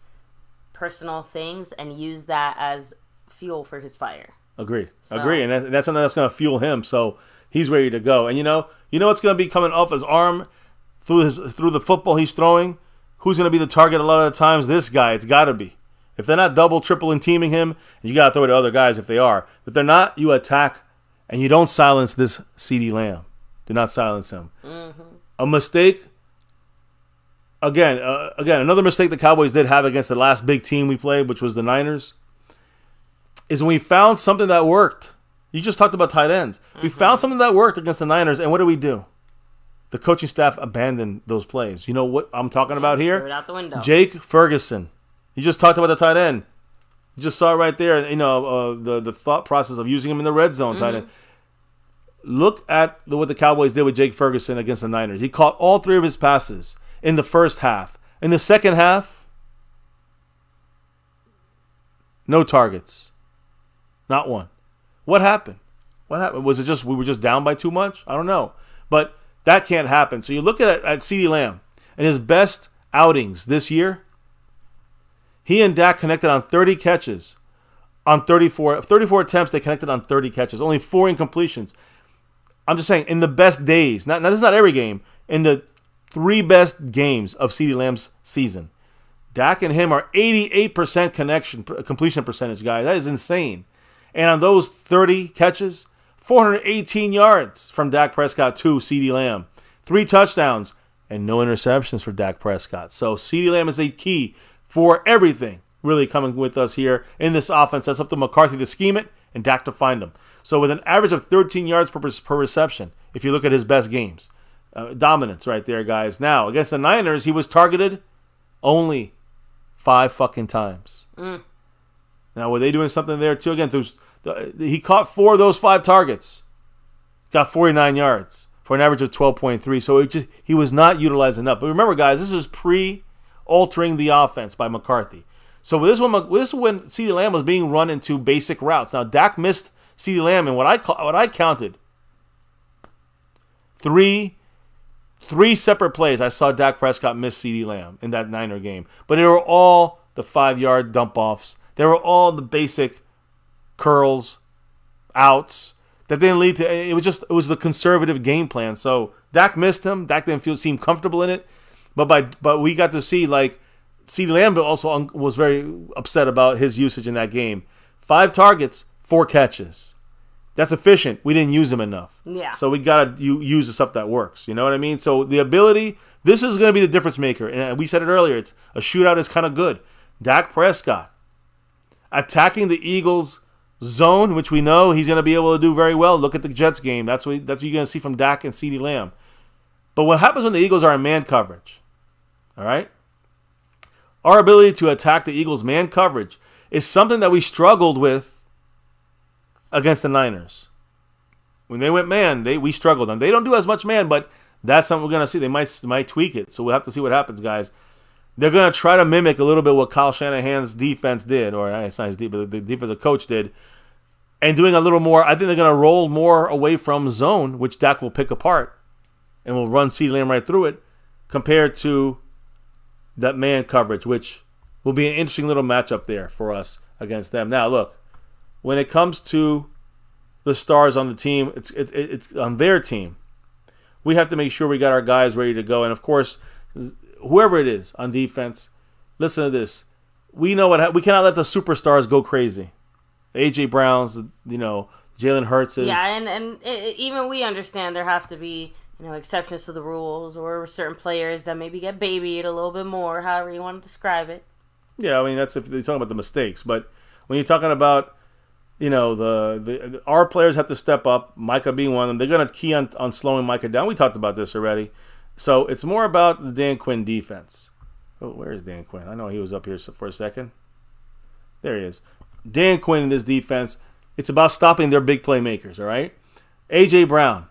personal things and use that as fuel for his fire. Agree. And that's something that's gonna fuel him. So he's ready to go. And you know what's gonna be coming off his arm through the football he's throwing. Who's gonna be the target a lot of the times? This guy. It's got to be. If they're not double, triple, and teaming him, you got to throw it to other guys if they are. If they're not, you attack, and you don't silence this CeeDee Lamb. Do not silence him. Mm-hmm. A mistake, again, another mistake the Cowboys did have against the last big team we played, which was the Niners, is when we found something that worked. You just talked about tight ends. Mm-hmm. We found something that worked against the Niners, and what do? The coaching staff abandoned those plays. You know what I'm talking about here? Threw it out the window. Jake Ferguson. You just talked about the tight end. You just saw it right there. The thought process of using him in the red zone tight end. Look at what the Cowboys did with Jake Ferguson against the Niners. He caught all 3 of his passes in the first half. In the second half, no targets. Not one. What happened? Was it just we were just down by too much? I don't know. But that can't happen. So you look at CeeDee Lamb and his best outings this year. He and Dak connected on 30 catches. On 34 attempts, they connected on 30 catches. Only 4 incompletions. I'm just saying, in the best days, now this is not every game, in the 3 best games of CeeDee Lamb's season, Dak and him are 88% completion percentage, guys. That is insane. And on those 30 catches, 418 yards from Dak Prescott to CeeDee Lamb. 3 touchdowns and no interceptions for Dak Prescott. So CeeDee Lamb is a key for everything really coming with us here in this offense. That's up to McCarthy to scheme it and Dak to find them. So with an average of 13 yards per reception, if you look at his best games. Dominance right there, guys. Now, against the Niners, he was targeted only 5 fucking times. Now, were they doing something there too? Again, he caught 4 of those 5 targets. Got 49 yards for an average of 12.3. So he was not utilized enough. But remember, guys, this is altering the offense by McCarthy. So this is when CeeDee Lamb was being run into basic routes. Now Dak missed CeeDee Lamb in what I counted 3 separate plays. I saw Dak Prescott miss CeeDee Lamb in that Niner game, but they were all the 5-yard dump offs. They were all the basic curls, outs that didn't lead to. It was the conservative game plan. So Dak missed him. Dak didn't seem comfortable in it. But we got to see, like, CeeDee Lamb also was very upset about his usage in that game. 5 targets, 4 catches. That's efficient. We didn't use him enough. Yeah. So we got to use the stuff that works. You know what I mean? So the ability, this is going to be the difference maker. And we said it earlier, it's a shootout is kind of good. Dak Prescott attacking the Eagles' zone, which we know he's going to be able to do very well. Look at the Jets game. That's what you're going to see from Dak and CeeDee Lamb. But what happens when the Eagles are in man coverage? All right? Our ability to attack the Eagles' man coverage is something that we struggled with against the Niners. When they went man, we struggled. And they don't do as much man, but that's something we're going to see. They might tweak it, so we'll have to see what happens, guys. They're going to try to mimic a little bit what Kyle Shanahan's defense did, or it's not his defense, but the defensive coach did, and doing a little more. I think they're going to roll more away from zone, which Dak will pick apart, and will run CeeDee Lamb right through it, compared to that man coverage, which will be an interesting little matchup there for us against them. Now, look, when it comes to the stars on the team, it's on their team. We have to make sure we got our guys ready to go. And, of course, whoever it is on defense, listen to this. We know we cannot let the superstars go crazy. The A.J. Browns, Jalen Hurts. Yeah, and even we understand there have to be exceptions to the rules, or certain players that maybe get babied a little bit more, however you want to describe it. Yeah, I mean, that's if they're talking about the mistakes. But when you're talking about our players have to step up, Micah being one of them. They're going to key on slowing Micah down. We talked about this already. So it's more about the Dan Quinn defense. Oh, where is Dan Quinn? I know he was up here for a second. There he is. Dan Quinn in this defense, it's about stopping their big playmakers, all right? A.J. Brown,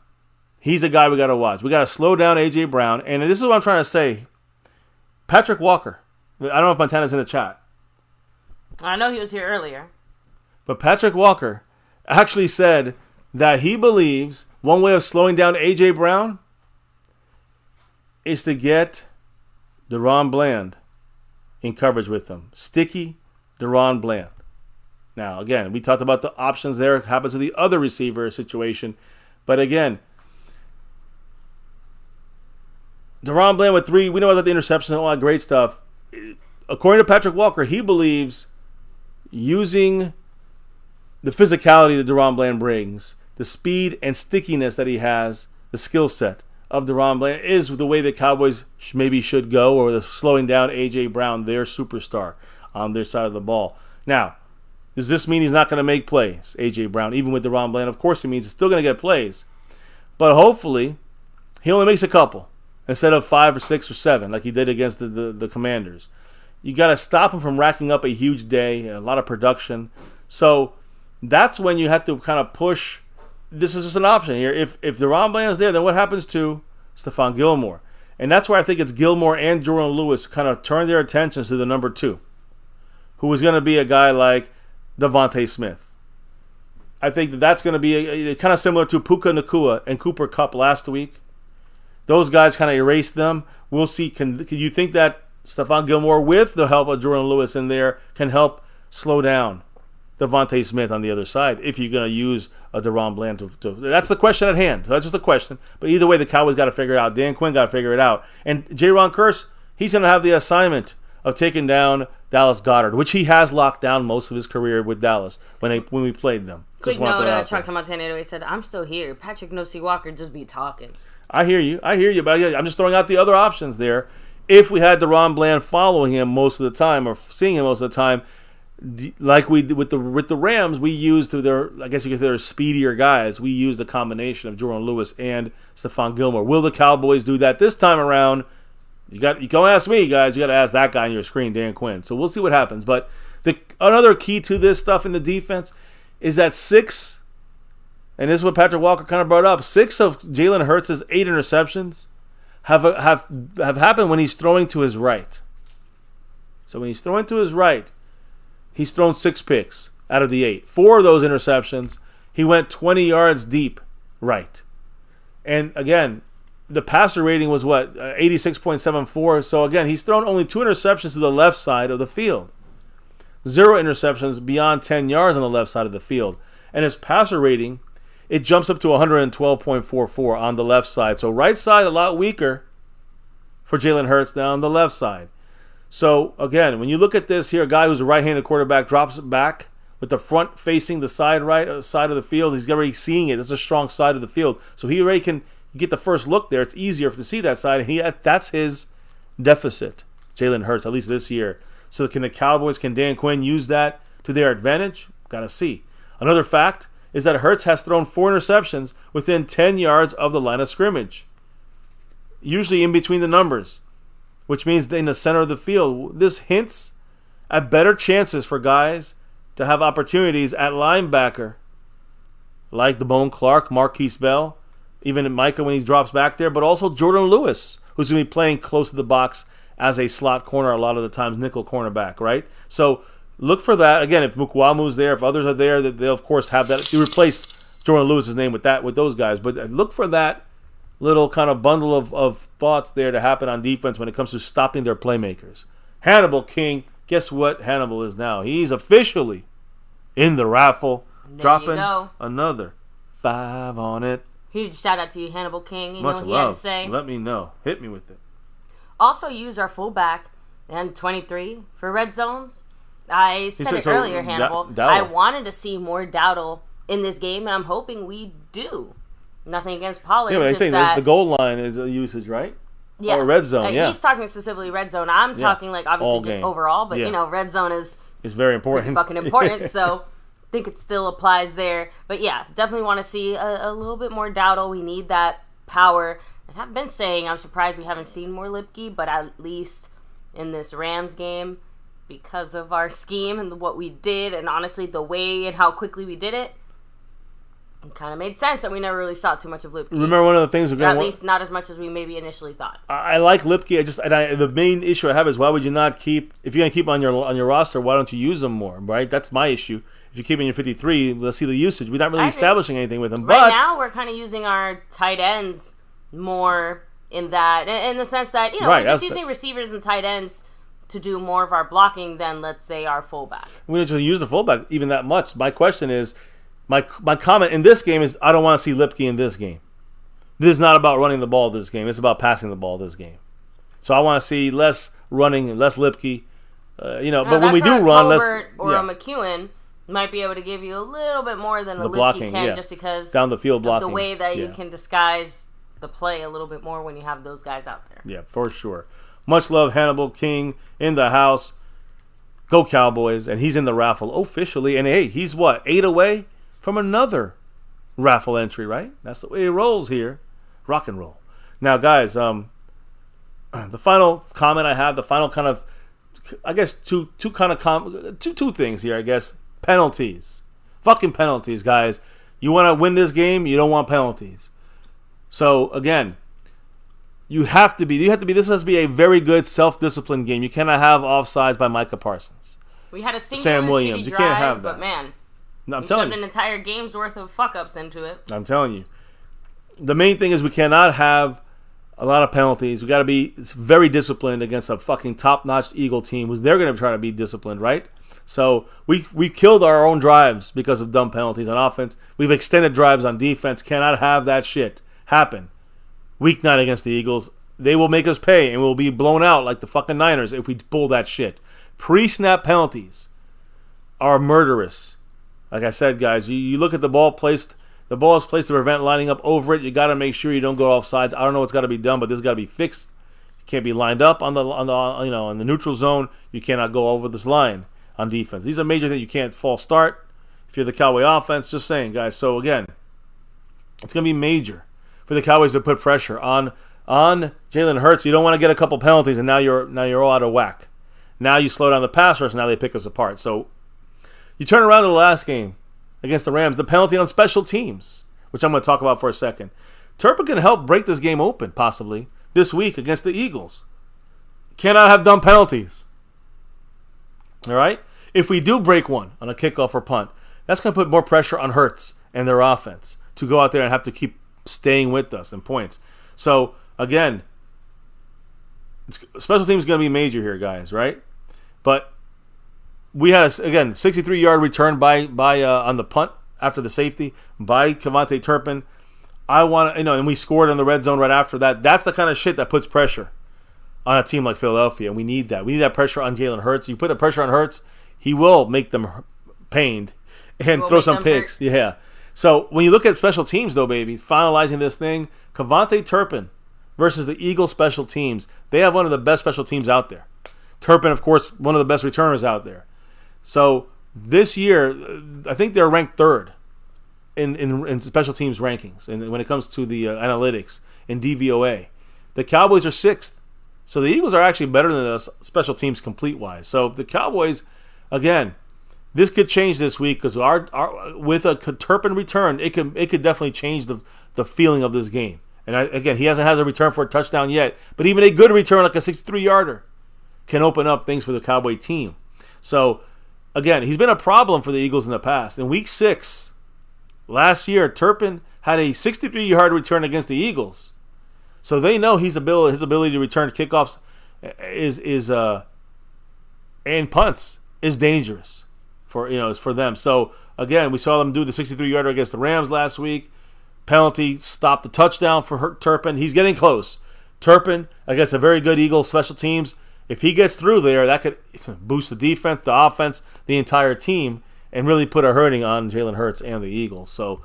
he's a guy we got to watch. We got to slow down A.J. Brown. And this is what I'm trying to say. Patrick Walker. I don't know if Montana's in the chat. I know he was here earlier. But Patrick Walker actually said that he believes one way of slowing down A.J. Brown is to get DaRon Bland in coverage with him. Sticky DaRon Bland. Now, again, we talked about the options there. It happens to the other receiver situation. But again, DaRon Bland with 3, we know about the interceptions and all that great stuff. According to Patrick Walker, he believes using the physicality that DaRon Bland brings, the speed and stickiness that he has, the skill set of DaRon Bland is the way the Cowboys maybe should go, or the slowing down A.J. Brown, their superstar, on their side of the ball. Now, does this mean he's not going to make plays, A.J. Brown, even with DaRon Bland? Of course it means he's still going to get plays. But hopefully, he only makes a couple instead of 5 or 6 or 7 like he did against the Commanders. You got to stop him from racking up a huge day, a lot of production. So that's when you have to kind of push. This is just an option here. If DaRon Bland is there, then what happens to Stephon Gilmore? And that's where I think it's Gilmore and Jordan Lewis kind of turn their attentions to the number 2, who is going to be a guy like Devontae Smith. I think that's going to be kind of similar to Puka Nacua and Cooper Kupp last week. Those guys kind of erased them. We'll see. Can you think that Stephon Gilmore, with the help of Jordan Lewis in there, can help slow down Devontae Smith on the other side if you're going to use a DaRon Bland to that's the question at hand. So that's just a question. But either way, the Cowboys got to figure it out. Dan Quinn got to figure it out. And Jaron Kearse, he's going to have the assignment of taking down Dallas Goedert, which he has locked down most of his career with Dallas when we played them. Quick note, Chuck to Montana said, "I'm still here. Patrick No-C Walker just be talking." I hear you, but I'm just throwing out the other options there. If we had DaRon Bland following him most of the time, or seeing him most of the time, like we did with the Rams, we used to their, I guess you could say, their speedier guys. We used a combination of Jordan Lewis and Stephon Gilmore. Will the Cowboys do that this time around? You don't ask me, guys. You got to ask that guy on your screen, Dan Quinn. So we'll see what happens. But another key to this stuff in the defense is that 6, and this is what Patrick Walker kind of brought up, 6 of Jalen Hurts' 8 interceptions have happened when he's throwing to his right. So when he's throwing to his right, he's thrown 6 picks out of the 8. 4 of those interceptions, he went 20 yards deep right. And again, the passer rating was 86.74. So again, he's thrown only 2 interceptions to the left side of the field. 0 interceptions beyond 10 yards on the left side of the field. And his passer rating, it jumps up to 112.44 on the left side. So right side a lot weaker for Jalen Hurts down the left side. So again, when you look at this here, a guy who's a right-handed quarterback drops it back with the front facing the side side of the field. He's already seeing it. It's a strong side of the field. So he already can get the first look there. It's easier to see that side. And that's his deficit, Jalen Hurts, at least this year. So can Dan Quinn use that to their advantage? Got to see. Another fact is that Hurts has thrown 4 interceptions within 10 yards of the line of scrimmage, usually in between the numbers, which means in the center of the field. This hints at better chances for guys to have opportunities at linebacker, like DeBone Clark, Marquise Bell, even Micah when he drops back there, but also Jordan Lewis, who's going to be playing close to the box as a slot corner a lot of the times, nickel cornerback, right? So look for that. Again, if Mukwamu's there, if others are there, they'll of course have that. You replaced Jordan Lewis's name with those guys, but look for that little kind of bundle of thoughts there to happen on defense when it comes to stopping their playmakers. Hannibal King, guess what Hannibal is now? He's officially in the raffle, dropping another 5 on it. Huge shout out to you, Hannibal King. Much know what love. He had to say. Let me know. Hit me with it. Also use our fullback and 23 for red zones. I said it earlier, Hannibal. I wanted to see more Dowdle in this game, and I'm hoping we do. Nothing against Pollard. Yeah, but I'm saying the goal line is a usage, right? Yeah. Or red zone, yeah. He's talking specifically red zone. I'm talking obviously just overall, but red zone is it's very important. Fucking important. So think it still applies there. But yeah, definitely want to see a little bit more Dowdle. We need that power. And I've been saying I'm surprised we haven't seen more Lipke, but at least in this Rams game, because of our scheme and what we did, and honestly the way and how quickly we did it, it kind of made sense that we never really saw too much of Lipke. Remember one of the things at least not as much as we maybe initially thought. I like Lipke. The main issue I have is why would you not keep, if you're going to keep him on your roster, why don't you use him more, right? That's my issue. If you keep him in your 53, let's see the usage. We're not really establishing anything with him. Right now, we're kind of using our tight ends more in that, in the sense that, we're just using receivers and tight ends to do more of our blocking than, let's say, our fullback. We don't use the fullback even that much. My question is, my comment in this game is, I don't want to see Lipke in this game. This is not about running the ball this game. It's about passing the ball this game. So I want to see less running, less Lipke. But when we do run, less... Or a McEwen might be able to give you a little bit more than a Lipke can, just because down the field blocking, the way that you can disguise the play a little bit more when you have those guys out there. Yeah, for sure. Much love, Hannibal King in the house. Go Cowboys, and he's in the raffle officially. And hey, he's 8 away from another raffle entry, right? That's the way it rolls here. Rock and roll. Now, guys, the final comment I have, the final kind of, I guess, two things here, I guess. Penalties. Fucking penalties, guys. You want to win this game, you don't want penalties. So, again, this has to be a very good self-disciplined game. You cannot have offsides by Micah Parsons. We had a single Sam Williams. You can't have that. But man, no, we shoved an entire game's worth of fuck-ups into it. I'm telling you. The main thing is we cannot have a lot of penalties. We got to be very disciplined against a fucking top-notch Eagle team who's they're going to try to be disciplined, right? So we killed our own drives because of dumb penalties on offense. We've extended drives on defense. Cannot have that shit happen. Week 9 against the Eagles. They will make us pay, and we'll be blown out like the fucking Niners if we pull that shit. Pre-snap penalties are murderous. Like I said, guys, you look at the ball placed. The ball is placed to prevent lining up over it. You got to make sure you don't go off sides. I don't know what's got to be done, but this got to be fixed. You can't be lined up on the neutral zone. You cannot go over this line on defense. These are major things. You can't false start if you're the Cowboy offense. Just saying, guys. So again, it's going to be major for the Cowboys to put pressure on Jalen Hurts. You don't want to get a couple penalties, and now you're all out of whack. Now you slow down the pass rush, and now they pick us apart. So you turn around to the last game against the Rams, the penalty on special teams, which I'm going to talk about for a second. Turpin can help break this game open, possibly, this week against the Eagles. Cannot have dumb penalties. All right? If we do break one on a kickoff or punt, that's going to put more pressure on Hurts and their offense to go out there and have to keep staying with us in points. So, again, special teams is going to be major here, guys, right? But we had, 63-yard return by on the punt after the safety by Kevontae Turpin. And we scored in the red zone right after that. That's the kind of shit that puts pressure on a team like Philadelphia, and we need that. We need that pressure on Jalen Hurts. You put the pressure on Hurts, he will make them pained and throw some picks. Yeah. So when you look at special teams, though, baby, finalizing this thing, Kevontae Turpin versus the Eagles special teams, they have one of the best special teams out there. Turpin, of course, one of the best returners out there. So this year, I think they're ranked third in special teams rankings, and when it comes to the analytics in DVOA. The Cowboys are sixth. So the Eagles are actually better than us special teams complete-wise. So the Cowboys, again, this could change this week because with a Turpin return, it could definitely change the feeling of this game. And again, he hasn't had a return for a touchdown yet, but even a good return like a 63-yarder can open up things for the Cowboy team. So again, he's been a problem for the Eagles in the past. In Week 6 last year, Turpin had a 63-yard return against the Eagles. So they know his ability to return kickoffs and punts is dangerous for them. So again, we saw them do the 63-yarder against the Rams last week. Penalty stopped the touchdown for Turpin. He's getting close. Turpin against a very good Eagles special teams. If he gets through there, that could boost the defense, the offense, the entire team, and really put a hurting on Jalen Hurts and the Eagles. So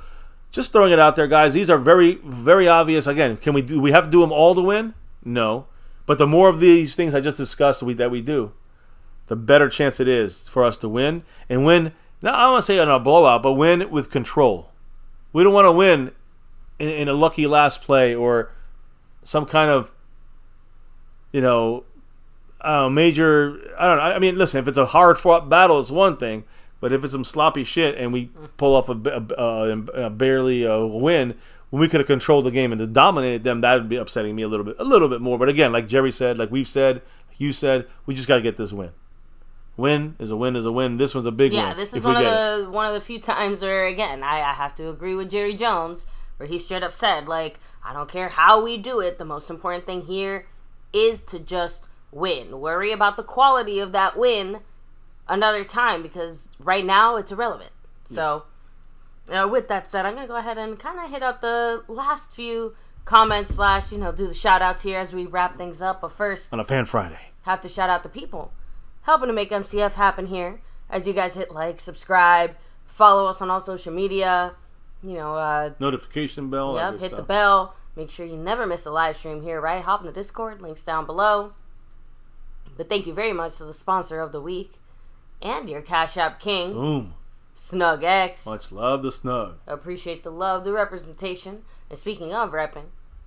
just throwing it out there, guys. These are very, very obvious. Again, do we have to do them all to win? No. But the more of these things I just discussed that we do, the better chance it is for us to win and win Now, I don't want to say in a blowout, but win with control. We don't want to win in a lucky last play or some kind of, major. I don't know. I mean, listen, if it's a hard-fought battle, it's one thing. But if it's some sloppy shit and we pull off barely a win, when we could have controlled the game and dominated them, that would be upsetting me a little bit more. But again, like Jerry said, like we've said, like you said, we just got to get this win. Win is a win is a win. This one's a big win. Yeah, this is one of the few times where, again, I have to agree with Jerry Jones, where he straight up said, like, I don't care how we do it. The most important thing here is to just win. Worry about the quality of that win another time, because right now it's irrelevant. So, with that said, I'm going to go ahead and kind of hit up the last few comments / do the shout outs here as we wrap things up. But first, on a Fan Friday, have to shout out the people helping to make MCF happen here. As you guys hit like, subscribe, follow us on all social media, notification bell. Yep, hit the bell. Make sure you never miss a live stream here, right? Hop in the Discord, links down below. But thank you very much to the sponsor of the week and your Cash App King. Boom. Snug X. Much love the Snug. Appreciate the love, the representation. And speaking of repping,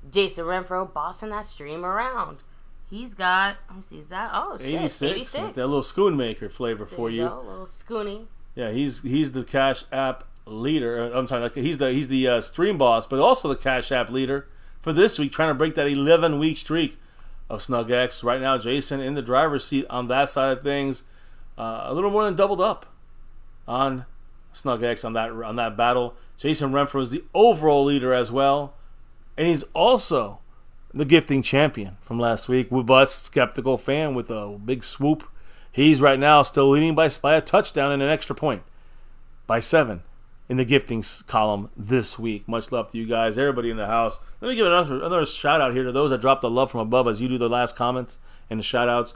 Jason Renfro bossing that stream around. He's got, let me see, is that, 86. That little Schoonmaker flavor for you. A little Schoony. Yeah, he's the Cash App leader. I'm sorry, he's the stream boss, but also the Cash App leader for this week, trying to break that 11-week streak of Snug X. Right now, Jason in the driver's seat on that side of things, a little more than doubled up on Snug X on that battle. Jason Renfro is the overall leader as well, and he's also the gifting champion from last week. But skeptical fan with a big swoop. He's right now still leading by a touchdown and an extra point by 7 in the gifting column this week. Much love to you guys, everybody in the house. Let me give another shout out here to those that dropped the love from above as you do the last comments and the shout outs.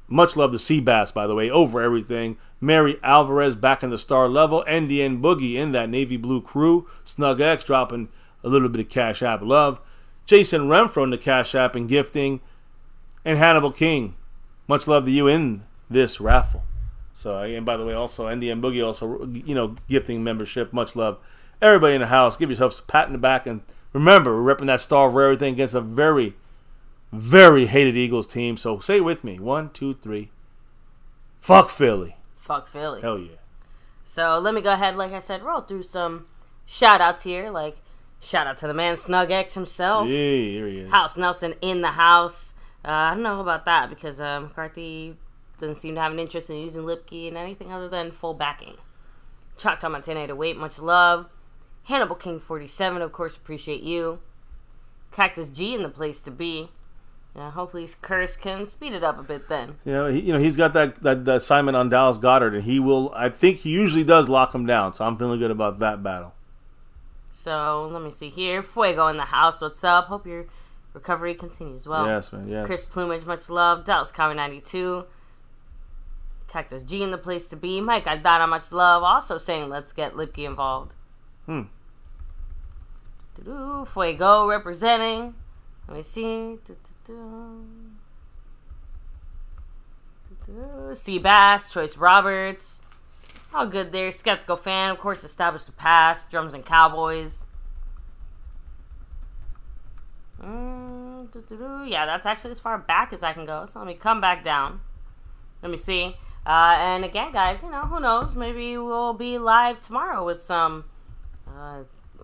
Much love to Seabass, by the way, over everything. Mary Alvarez back in the star level. NDN Boogie in that navy blue crew. Snug X dropping a little bit of Cash App love. Jason Renfro in the Cash App and gifting. And Hannibal King. Much love to you in this raffle. So, and by the way, also NDN Boogie also, gifting membership. Much love. Everybody in the house, give yourselves a pat in the back. And remember, we're repping that star over everything against a very, very hated Eagles team. So say it with me. 1, 2, 3. Fuck Philly. Fuck Philly. Hell yeah. So let me go ahead, like I said, roll through some shout outs here. Like, shout out to the man Snug X himself. Yeah, here he is. House Nelson in the house. I don't know about that because McCarthy doesn't seem to have an interest in using Lipke and anything other than full backing. Choctaw Montana 808, much love. Hannibal King 47, of course, appreciate you. Cactus G in the place to be. Hopefully Curse can speed it up a bit then. He's got that assignment on Dallas Goedert, and he will. I think he usually does lock him down, so I'm feeling good about that battle. So let me see here. Fuego in the house. What's up? Hope your recovery continues well. Yes, man. Yes. Chris Plumage, much love. Dallas Cowboy 92. Cactus G in the place to be. Mike Aldana, much love. Also saying let's get Lipke involved. Fuego representing. Let me see. Seabass, Choice Roberts. All good there. Skeptical fan, of course, established the pass. Drums and Cowboys. Yeah, that's actually as far back as I can go. So let me come back down. Let me see. And again, guys, who knows? Maybe we'll be live tomorrow with some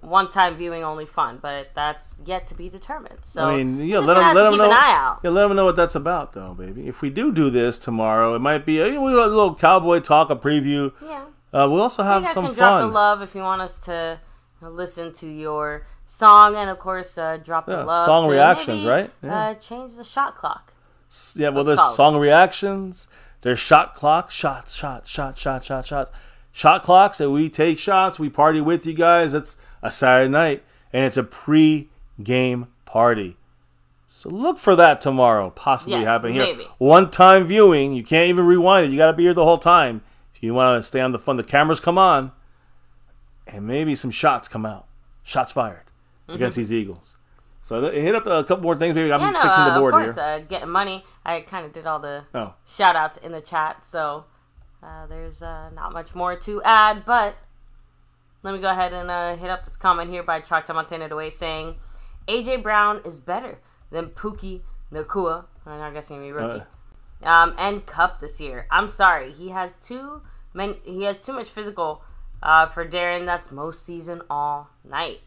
one-time viewing only fun, but that's yet to be determined. So let them know. An eye out. Yeah, let them know what that's about, though, baby. If we do this tomorrow, it might be a little cowboy talk, a preview. Yeah. We'll also have some fun. You guys can drop the love if you want us to listen to your song, and of course, drop the love. Song reactions, right? Yeah. Change the shot clock. Yeah, well, there's song reactions. There's shot clock. Shots. Shot clocks, and we take shots. We party with you guys. It's a Saturday night, and it's a pre-game party. So look for that tomorrow, possibly happening here. One-time viewing. You can't even rewind it. You got to be here the whole time. If you want to stay on the fun, the cameras come on, and maybe some shots come out. Shots fired against these Eagles. So hit up a couple more things. Maybe I'm fixing the board here. Of course, getting money. I kind of did all the Oh. shout-outs in the chat, so There's not much more to add, but let me go ahead and hit up this comment here by Chalk Montana Away saying, AJ Brown is better than Puki Nacua. I'm guessing he's rookie. And Cup this year. I'm sorry, he has too much physical for Darren. That's most season all night.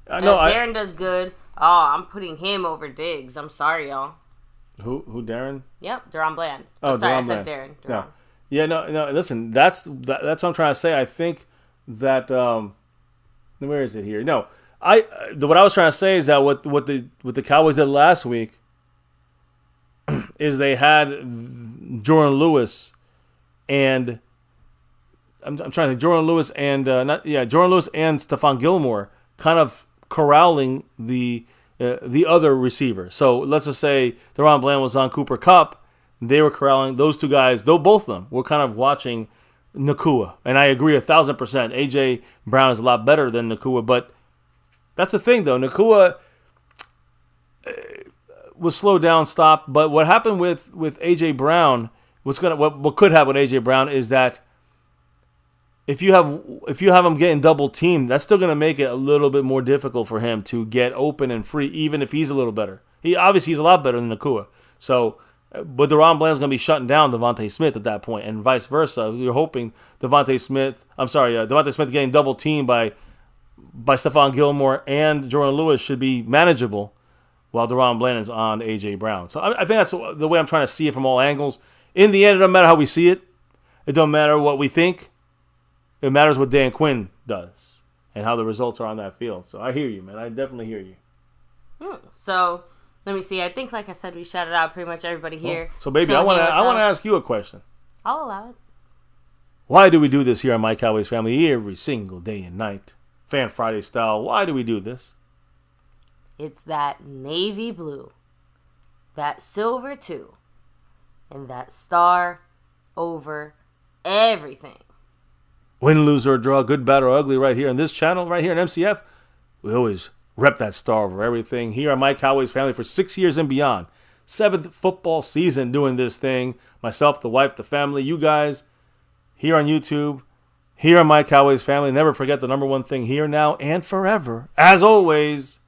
Darren does good. Oh, I'm putting him over Diggs. I'm sorry, y'all. Who Darren? Yep, Deron Bland. Oh, sorry, Deron I said Bland. Darren. Deron. No. Yeah, no. Listen, that's what I'm trying to say. I think that where is it here? No, what I was trying to say is that what the Cowboys did last week is they had Jordan Lewis and I'm trying to think Jordan Lewis and Jordan Lewis and Stephon Gilmore kind of corralling the other receiver. So let's just say Deron Bland was on Cooper Kupp. They were corralling those two guys. Though both of them were kind of watching Nacua. And I agree 1,000%. A.J. Brown is a lot better than Nacua. But that's the thing, though. Nacua was slowed down, stopped. But what happened with A.J. Brown, what could happen with A.J. Brown is that if you have him getting double teamed, that's still going to make it a little bit more difficult for him to get open and free, even if he's a little better. He's a lot better than Nacua. So, but Deron Bland's going to be shutting down Devontae Smith at that point, and vice versa. You're hoping Devontae Smith getting double teamed by Stephon Gilmore and Jordan Lewis should be manageable, while Deron Bland is on A.J. Brown. So I think that's the way I'm trying to see it from all angles. In the end, it doesn't matter how we see it. It don't matter what we think. It matters what Dan Quinn does and how the results are on that field. So I hear you, man. I definitely hear you. So let me see. I think, like I said, we shouted out pretty much everybody here. So, baby, I want to ask you a question. I'll allow it. Why do we do this here on My Cowboys Family every single day and night? Fan Friday style. Why do we do this? It's that navy blue, that silver too, and that star over everything. Win, lose, or draw, good, bad, or ugly, right here on this channel, right here in MCF. We always rep that star over everything. Here on My Cowboys Family for 6 years and beyond. 7th football season doing this thing. Myself, the wife, the family, you guys, here on YouTube, here on My Cowboys Family. Never forget the number one thing here, now, and forever. As always,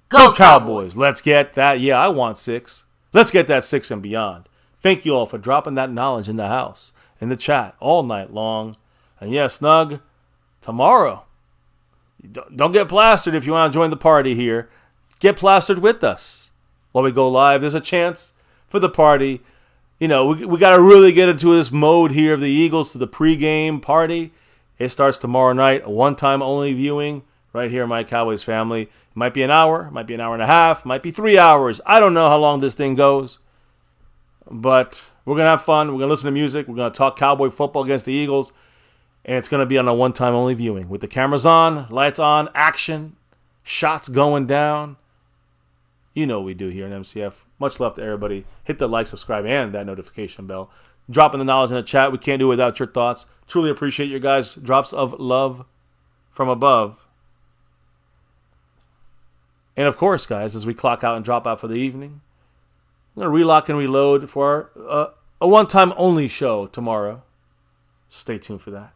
Go Cowboys! Let's get that. Yeah, I want 6. Let's get that 6 and beyond. Thank you all for dropping that knowledge in the house, in the chat, all night long. And yeah, Snug, tomorrow, don't get plastered if you want to join the party here. Get plastered with us while we go live. There's a chance for the party. You know, we got to really get into this mode here of the Eagles to the pregame party. It starts tomorrow night, a one-time only viewing right here in My Cowboys Family. It might be an hour, might be an hour and a half, might be 3 hours. I don't know how long this thing goes. But we're going to have fun. We're going to listen to music. We're going to talk Cowboy football against the Eagles. And it's going to be on a one-time only viewing with the cameras on, lights on, action, shots going down. You know what we do here in MCF. Much love to everybody. Hit the like, subscribe, and that notification bell. Dropping the knowledge in the chat. We can't do it without your thoughts. Truly appreciate your guys' drops of love from above. And of course, guys, as we clock out and drop out for the evening, I'm going to relock and reload for a one-time only show tomorrow. Stay tuned for that.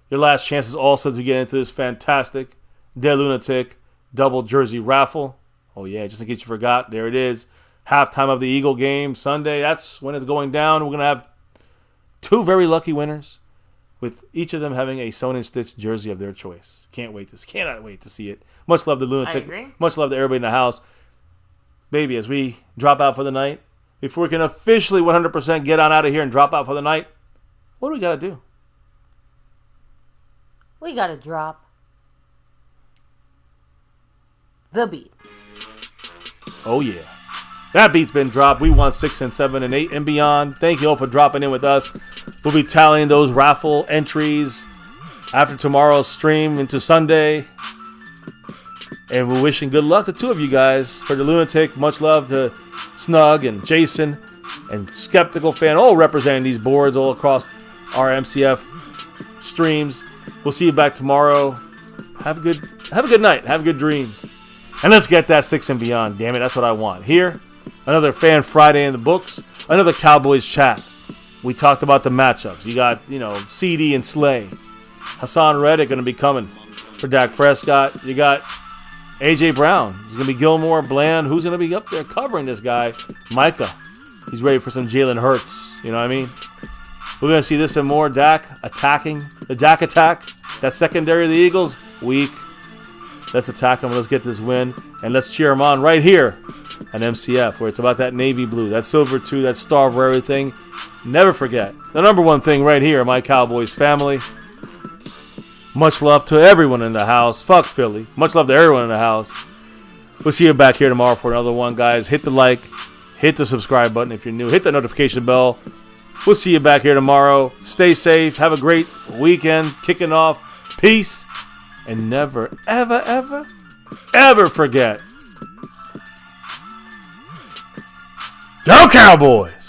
Your last chance is also to get into this fantastic Dead Lunatic double jersey raffle. Oh, yeah, just in case you forgot, there it is. Halftime of the Eagle game, Sunday. That's when it's going down. We're going to have 2 very lucky winners, with each of them having a sewn and stitched jersey of their choice. Cannot wait to see it. Much love to Lunatic. I agree. Much love to everybody in the house. Baby, as we drop out for the night, before we can officially 100% get on out of here and drop out for the night, what do we got to do? We got to drop the beat. Oh, yeah. That beat's been dropped. We want 6 and 7 and 8 and beyond. Thank you all for dropping in with us. We'll be tallying those raffle entries after tomorrow's stream into Sunday. And we're wishing good luck to 2 of you guys. For the Lunatic, much love to Snug and Jason and Skeptical Fan, all representing these boards all across our MCF streams. We'll see you back tomorrow. Have a good night. Have good dreams. And let's get that 6 and beyond. Damn it, that's what I want. Here, another Fan Friday in the books. Another Cowboys chat. we talked about the matchups. You got, CD and Slay. Hassan Reddick going to be coming for Dak Prescott. You got A.J. Brown. It's going to be Gilmore, Bland. Who's going to be up there covering this guy? Micah. He's ready for some Jalen Hurts. You know what I mean? We're going to see this and more. Dak attacking. The Dak attack. That secondary of the Eagles, weak. Let's attack them. Let's get this win. And let's cheer them on right here on MCF, where it's about that navy blue, that silver too, that star of everything. Never forget the number one thing right here, my Cowboys family. Much love to everyone in the house. Fuck Philly. Much love to everyone in the house. We'll see you back here tomorrow for another one, guys. Hit the like. Hit the subscribe button if you're new. Hit the notification bell. We'll see you back here tomorrow. Stay safe. Have a great weekend. Kicking off. Peace. And never, ever, ever, ever forget. Go Cowboys!